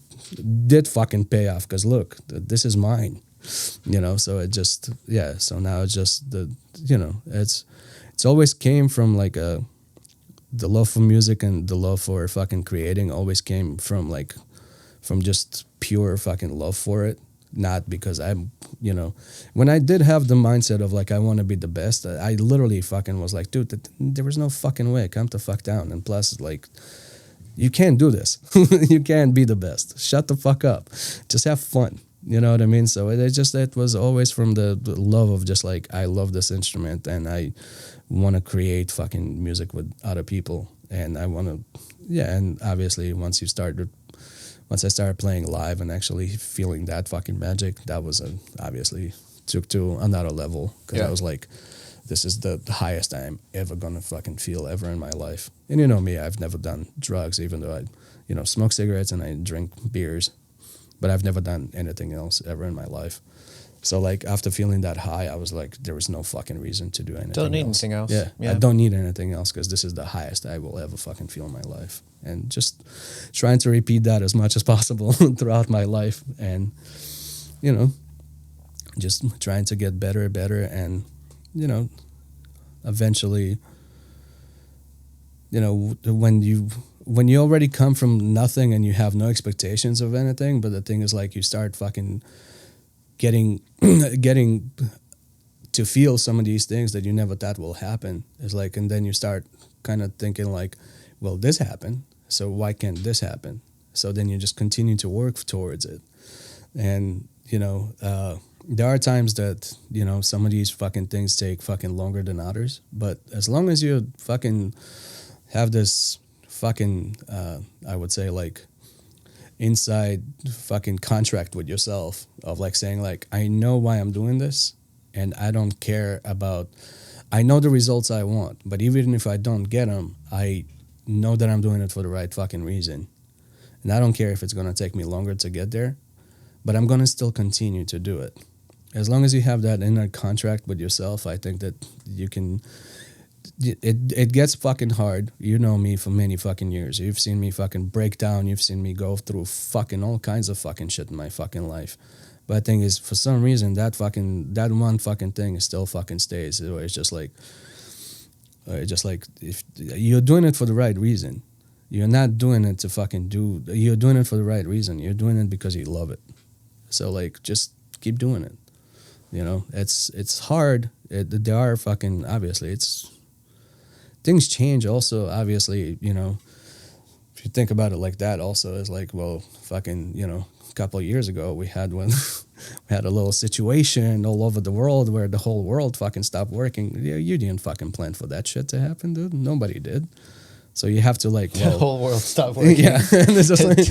Speaker 2: did fucking pay off. Cause look, this is mine, so it just, so now it's just it's always came from like the love for music and the love for fucking creating always came from from just pure fucking love for it. Not because I'm, when I did have the mindset of like, I want to be the best, I literally fucking was like, dude, there was no fucking way. Calm the fuck down. And plus, like, you can't do this. You can't be the best. Shut the fuck up. Just have fun. You know what I mean? So it was always from the love of just like, I love this instrument and I want to create fucking music with other people. And I want to, and obviously once I started playing live and actually feeling that fucking magic, that was obviously took to another level. Because I was like, this is the highest I'm ever gonna fucking feel ever in my life. And you know me, I've never done drugs, even though I, smoke cigarettes and I drink beers, but I've never done anything else ever in my life. So like after feeling that high, I was like, there was no fucking reason to do anything.
Speaker 1: Don't need anything else.
Speaker 2: Yeah, I don't need anything else because this is the highest I will ever fucking feel in my life. And just trying to repeat that as much as possible throughout my life, and just trying to get better, and eventually, when you already come from nothing and you have no expectations of anything, but the thing is like you start fucking getting to feel some of these things that you never thought will happen. It's like, and then you start kind of thinking like, well, this happened, so why can't this happen? So then you just continue to work towards it. And there are times that some of these fucking things take fucking longer than others, but as long as you fucking have this fucking I would say like inside fucking contract with yourself of like saying like, I know why I'm doing this, and I don't care about, I know the results I want, but even if I don't get them, I know that I'm doing it for the right fucking reason. And I don't care if it's going to take me longer to get there, but I'm going to still continue to do it. As long as you have that inner contract with yourself, I think that you can, it gets fucking hard. You know me for many fucking years. You've seen me fucking break down. You've seen me go through fucking all kinds of fucking shit in my fucking life. But the thing is, for some reason, that one fucking thing still fucking stays. It's just like if you're doing it for the right reason. You're not doing it to fucking do, you're doing it for the right reason. You're doing it because you love it. So like, just keep doing it. It's hard. There are fucking, obviously, things change also, obviously, if you think about it like that also, it's like, well, fucking, a couple of years ago, we had a little situation all over the world where the whole world fucking stopped working. You didn't fucking plan for that shit to happen, dude. Nobody did. So you have to like, well,
Speaker 1: the whole world stopped working.
Speaker 2: Yeah, and it's just like, that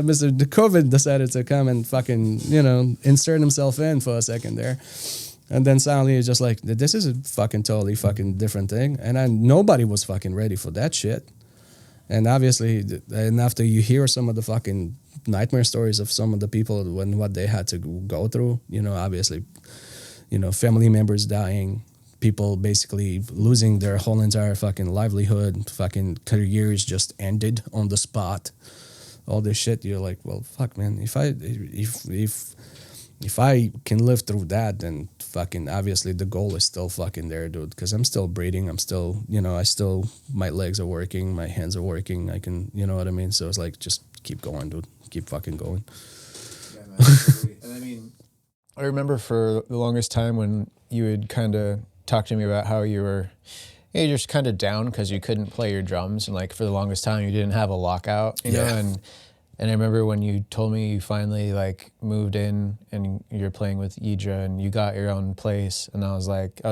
Speaker 2: Mr. COVID decided to come and fucking, insert himself in for a second there. And then suddenly it's just like, this is a fucking totally fucking different thing. And nobody was fucking ready for that shit. And obviously, and after you hear some of the fucking nightmare stories of some of the people and what they had to go through, obviously, family members dying, people basically losing their whole entire fucking livelihood, fucking careers just ended on the spot, all this shit. You're like, well, fuck, man, if I can live through that, then fucking obviously the goal is still fucking there, dude, because I'm still breathing. I'm still, my legs are working, my hands are working. I can, you know what I mean? So it's like, just keep going, dude. Keep fucking going.
Speaker 1: Yeah, man, absolutely. And I mean, I remember for the longest time when you would kind of talk to me about how you're just kind of down because you couldn't play your drums, and like for the longest time you didn't have a lockout, you know, and I remember when you told me you finally like moved in and you're playing with HIWTDI and you got your own place, and I was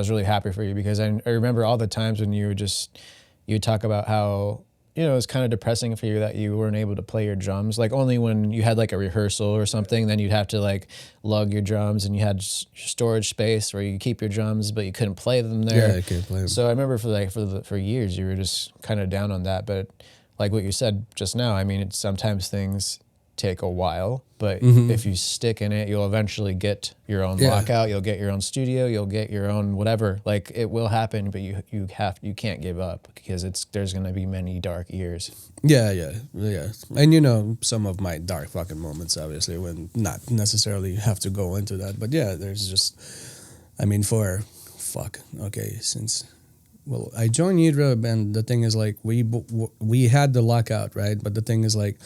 Speaker 1: really happy for you, because I remember all the times when you would talk about how, it was kind of depressing for you that you weren't able to play your drums. Like only when you had like a rehearsal or something, then you'd have to like lug your drums, and you had storage space where you keep your drums, but you couldn't play them there.
Speaker 2: Yeah, I can't play them.
Speaker 1: So I remember for years you were just kind of down on that. But like what you said just now, I mean, sometimes things take a while, but if you stick in it, you'll eventually get your own lockout. You'll get your own studio. You'll get your own whatever. Like it will happen, but you can't give up, because there's gonna be many dark years.
Speaker 2: Yeah. And some of my dark fucking moments, obviously, when not necessarily have to go into that, but yeah, there's just, I mean, since. Well, I joined HIWTDI, and the thing is like we had the lockout, right? But the thing is like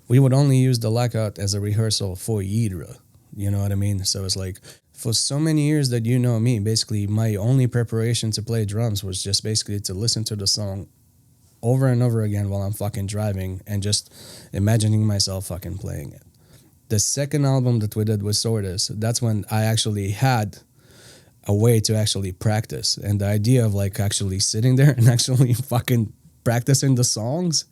Speaker 2: we would only use the lockout as a rehearsal for HIWTDI. You know what I mean? So it's like for so many years that me, basically my only preparation to play drums was just basically to listen to the song over and over again while I'm fucking driving and just imagining myself fucking playing it. The second album that we did with Sortis, that's when I actually had a way to actually practice, and the idea of like actually sitting there and actually fucking practicing the songs,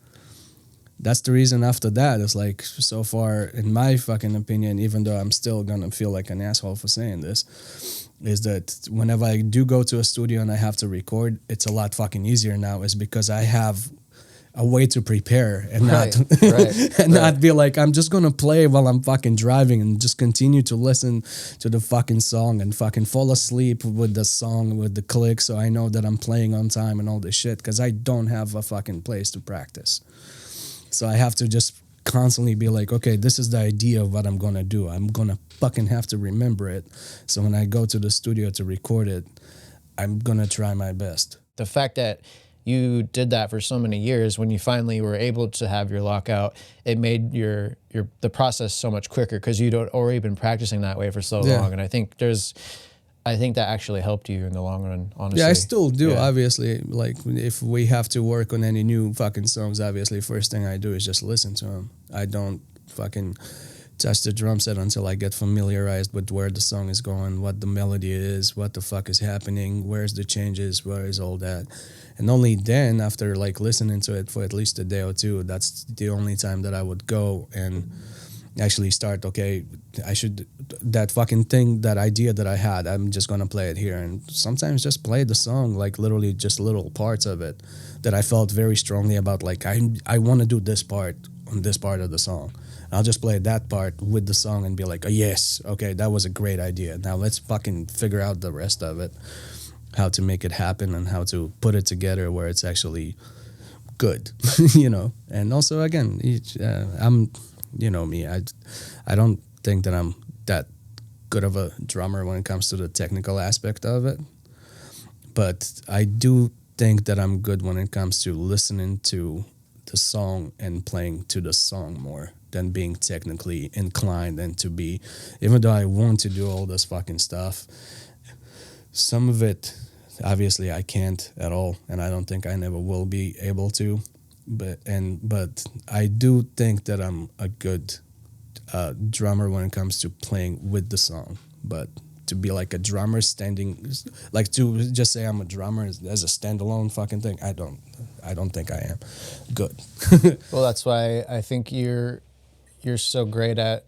Speaker 2: that's the reason after that is like, so far in my fucking opinion, even though I'm still gonna feel like an asshole for saying this, is that whenever I do go to a studio and I have to record, it's a lot fucking easier now, is because I have a way to prepare and not be like, I'm just gonna play while I'm fucking driving and just continue to listen to the fucking song and fucking fall asleep with the song, with the click, so I know that I'm playing on time and all this shit, because I don't have a fucking place to practice. So I have to just constantly be like, okay, this is the idea of what I'm gonna do. I'm gonna fucking have to remember it. So when I go to the studio to record it, I'm gonna try my best.
Speaker 1: The fact that you did that for so many years, when you finally were able to have your lockout, it made the process so much quicker, because you'd already been practicing that way for so long. And I think that actually helped you in the long run, honestly.
Speaker 2: Yeah, I still do, obviously. Like, if we have to work on any new fucking songs, obviously, first thing I do is just listen to them. I don't fucking touch the drum set until I get familiarized with where the song is going, what the melody is, what the fuck is happening, where's the changes, where is all that. And only then, after like listening to it for at least a day or two, that's the only time that I would go and actually start, okay, that fucking thing, that idea that I had, I'm just gonna play it here. And sometimes just play the song, like literally just little parts of it that I felt very strongly about, like I want to do this part on this part of the song. I'll just play that part with the song and be like, oh, yes, okay, that was a great idea. Now let's fucking figure out the rest of it, how to make it happen and how to put it together where it's actually good, you know. And also, again, I'm, you know me, I don't think that I'm that good of a drummer when it comes to the technical aspect of it, but I do think that I'm good when it comes to listening to the song and playing to the song more than being technically inclined, and to be, even though I want to do all this fucking stuff, some of it, obviously, I can't at all, and I don't think I never will be able to. But I do think that I'm a good drummer when it comes to playing with the song. But to be like a drummer standing, like to just say I'm a drummer as a standalone fucking thing, I don't think I am good.
Speaker 1: Well, that's why I think you're so great at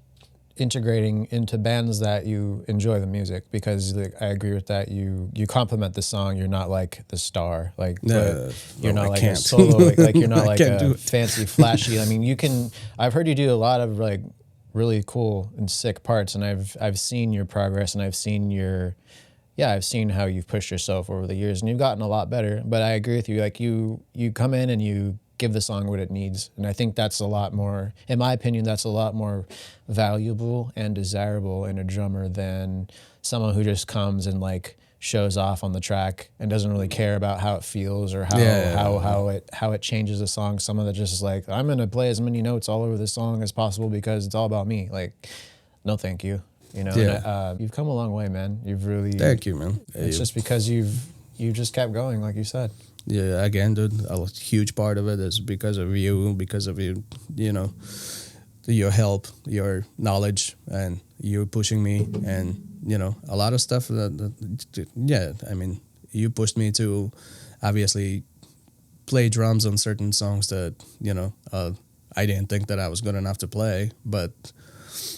Speaker 1: integrating into bands that you enjoy the music, because like, I agree with that. You complement the song. You're not like the star, like you're not like a solo, like you're not like a fancy flashy. I mean, I've heard you do a lot of like really cool and sick parts, and I've seen your progress, and I've seen I've seen how you've pushed yourself over the years, and you've gotten a lot better. But I agree with you. Like you come in and you give the song what it needs. And I think that's a lot more, in my opinion, that's a lot more valuable and desirable in a drummer than someone who just comes and like shows off on the track and doesn't really care about how it feels or how it changes the song. Someone that just is like, I'm gonna play as many notes all over the song as possible because it's all about me. Like, no, thank you. You know, and, you've come a long way, man. You've really.
Speaker 2: Thank you, man.
Speaker 1: It's just because you just kept going, like you said.
Speaker 2: Yeah, again, dude, a huge part of it is because of you, you know, your help, your knowledge, and you pushing me, and, you know, a lot of stuff I mean, you pushed me to obviously play drums on certain songs that, you know, I didn't think that I was good enough to play, but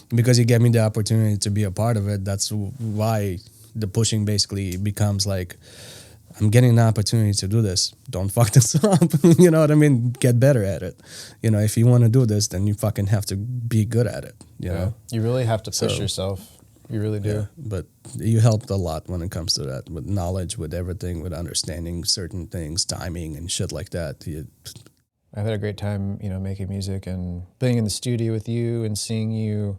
Speaker 2: because you gave me the opportunity to be a part of it, that's why the pushing basically becomes like, I'm getting an opportunity to do this. Don't fuck this up. You know what I mean? Get better at it. You know, if you want to do this, then you fucking have to be good at it. You know?
Speaker 1: You really have to push yourself. You really do. Yeah,
Speaker 2: but you helped a lot when it comes to that, with knowledge, with everything, with understanding certain things, timing and shit like that.
Speaker 1: I've had a great time, you know, making music and being in the studio with you and seeing you,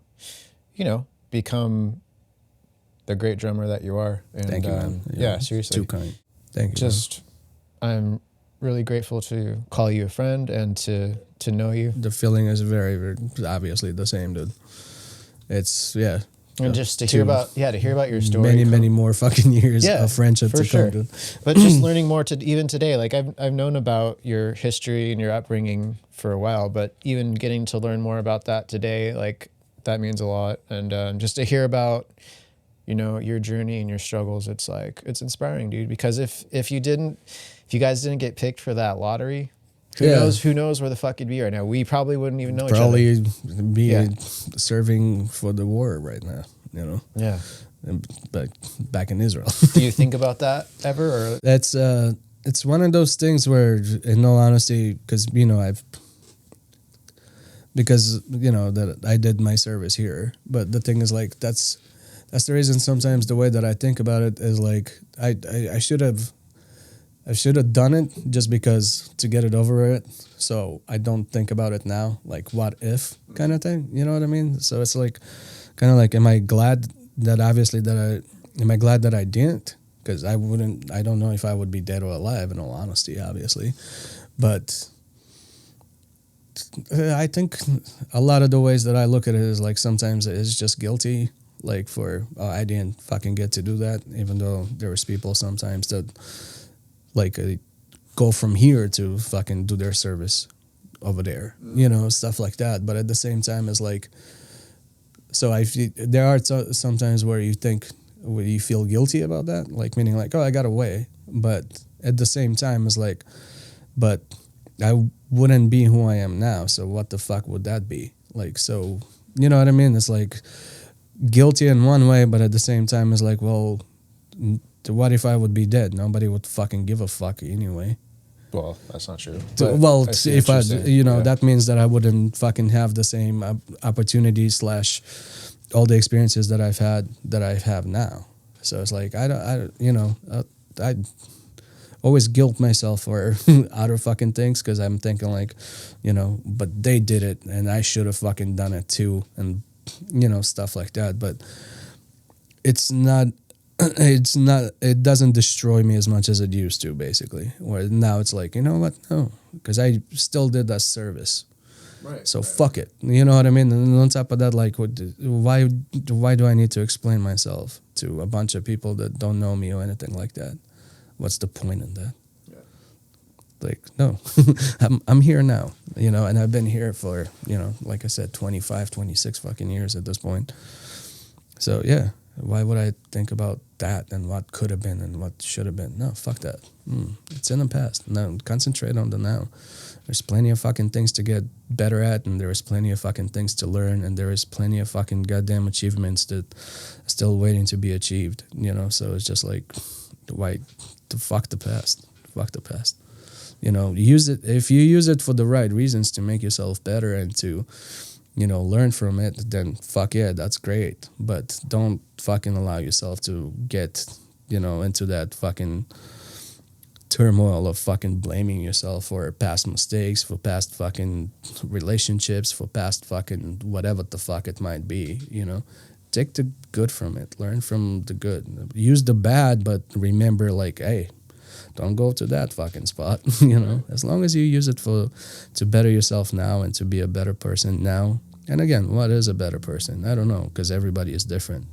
Speaker 1: you know, become the great drummer that you are. And,
Speaker 2: thank you, man.
Speaker 1: Yeah, seriously.
Speaker 2: Too kind. Thank you.
Speaker 1: I'm really grateful to call you a friend and to know you.
Speaker 2: The feeling is very, very obviously the same, dude. It's
Speaker 1: and just to hear about your story.
Speaker 2: Many more fucking years of friendship
Speaker 1: for
Speaker 2: to
Speaker 1: sure.
Speaker 2: come, dude.
Speaker 1: But just learning more even today. Like I've known about your history and your upbringing for a while, but even getting to learn more about that today, like that means a lot. And just to hear about, you know, your journey and your struggles, it's like, it's inspiring, dude. Because if you guys didn't get picked for that lottery, who knows where the fuck you'd be right now? We probably wouldn't even know each other.
Speaker 2: Probably be serving for the war right now, you know?
Speaker 1: Yeah.
Speaker 2: but back in Israel.
Speaker 1: Do you think about that ever? Or
Speaker 2: It's one of those things where, in all honesty, because that I did my service here, but the thing is like that's the reason sometimes the way that I think about it is like I should have done it just because to get it over it, so I don't think about it now, like what if kind of thing, you know what I mean? So it's like kind of like, am I glad that I didn't? Because I don't know if I would be dead or alive, in all honesty, obviously. But I think a lot of the ways that I look at it is like sometimes it's just guilty, like I didn't fucking get to do that, even though there was people sometimes that like go from here to fucking do their service over there, stuff like that. But at the same time, it's like, so there are sometimes where you feel guilty about that, like meaning like, oh, I got away. But at the same time, it's like, but I wouldn't be who I am now. So what the fuck would that be? Like, so, you know what I mean? It's like guilty in one way, but at the same time, it's like, well, what if I would be dead? Nobody would fucking give a fuck anyway.
Speaker 1: Well, that's not true.
Speaker 2: Well, if that means that I wouldn't fucking have the same opportunities / all the experiences that I have now. So it's like I always guilt myself for other fucking things, because I'm thinking like, but they did it and I should have fucking done it too, and stuff like that. But it doesn't destroy me as much as it used to, basically. Where now it's like, you know what? No, because I still did that service.
Speaker 1: Right.
Speaker 2: So fuck it. You know what I mean? And on top of that, like, why do I need to explain myself to a bunch of people that don't know me or anything like that? What's the point in that? Yeah. Like, no, I'm here now, and I've been here for, like I said, 25, 26 fucking years at this point. So yeah, why would I think about that and what could have been and what should have been? No, fuck that. It's in the past. Now concentrate on the now. There's plenty of fucking things to get better at, and there is plenty of fucking things to learn, and there is plenty of fucking goddamn achievements that are still waiting to be achieved, So it's just like, why to fuck the past? Fuck the past. Use it. If you use it for the right reasons to make yourself better and to, learn from it, then fuck yeah, that's great. But don't fucking allow yourself to get, into that fucking turmoil of fucking blaming yourself for past mistakes, for past fucking relationships, for past fucking whatever the fuck it might be, Take the good from it. Learn from the good. Use the bad, but remember, like, hey, don't go to that fucking spot, As long as you use it to better yourself now and to be a better person now. And again, what is a better person? I don't know, because everybody is different,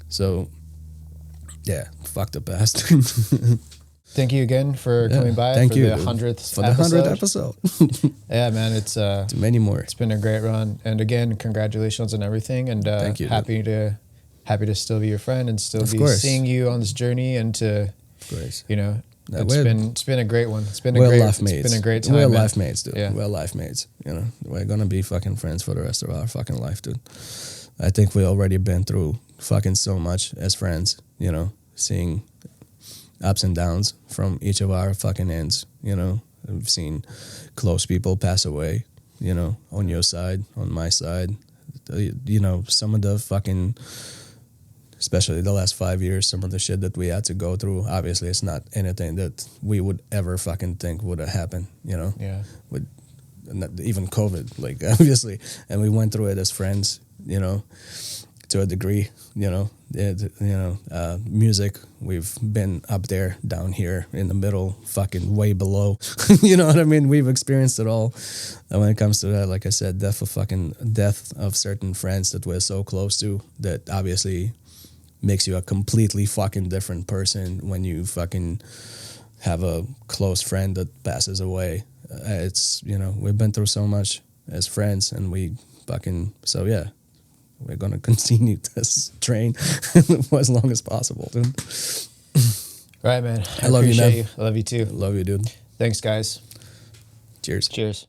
Speaker 2: So, yeah, fuck the past.
Speaker 1: Thank you again for coming by.
Speaker 2: Thank you,
Speaker 1: the 100th
Speaker 2: for the 100th episode.
Speaker 1: Yeah, man, it's
Speaker 2: many more.
Speaker 1: It's been a great run, and again, congratulations on everything. And
Speaker 2: thank you.
Speaker 1: Happy to still be your friend and still
Speaker 2: of
Speaker 1: be
Speaker 2: course.
Speaker 1: seeing you on this journey, and to,
Speaker 2: Grace.
Speaker 1: It's been a great one. It's been a great time.
Speaker 2: We're
Speaker 1: man.
Speaker 2: life mates, dude.
Speaker 1: Yeah.
Speaker 2: We're life mates. We're gonna be fucking friends for the rest of our fucking life, dude. I think we already been through fucking so much as friends. Seeing ups and downs from each of our fucking ends. We've seen close people pass away. On your side, on my side. Some of the fucking, especially the last 5 years, some of the shit that we had to go through, obviously it's not anything that we would ever fucking think would have happened,
Speaker 1: Yeah.
Speaker 2: With not even COVID, like, obviously. And we went through it as friends, to a degree, music, we've been up there, down here, in the middle, fucking way below. You know what I mean? We've experienced it all. And when it comes to that, like I said, death of certain friends that we're so close to, that obviously makes you a completely fucking different person when you fucking have a close friend that passes away. It's, we've been through so much as friends, and so yeah. We're going to continue this train for as long as possible, dude.
Speaker 1: All right, man.
Speaker 2: I love you, man.
Speaker 1: I love you too.
Speaker 2: Love you, dude.
Speaker 1: Thanks, guys.
Speaker 2: Cheers.
Speaker 1: Cheers.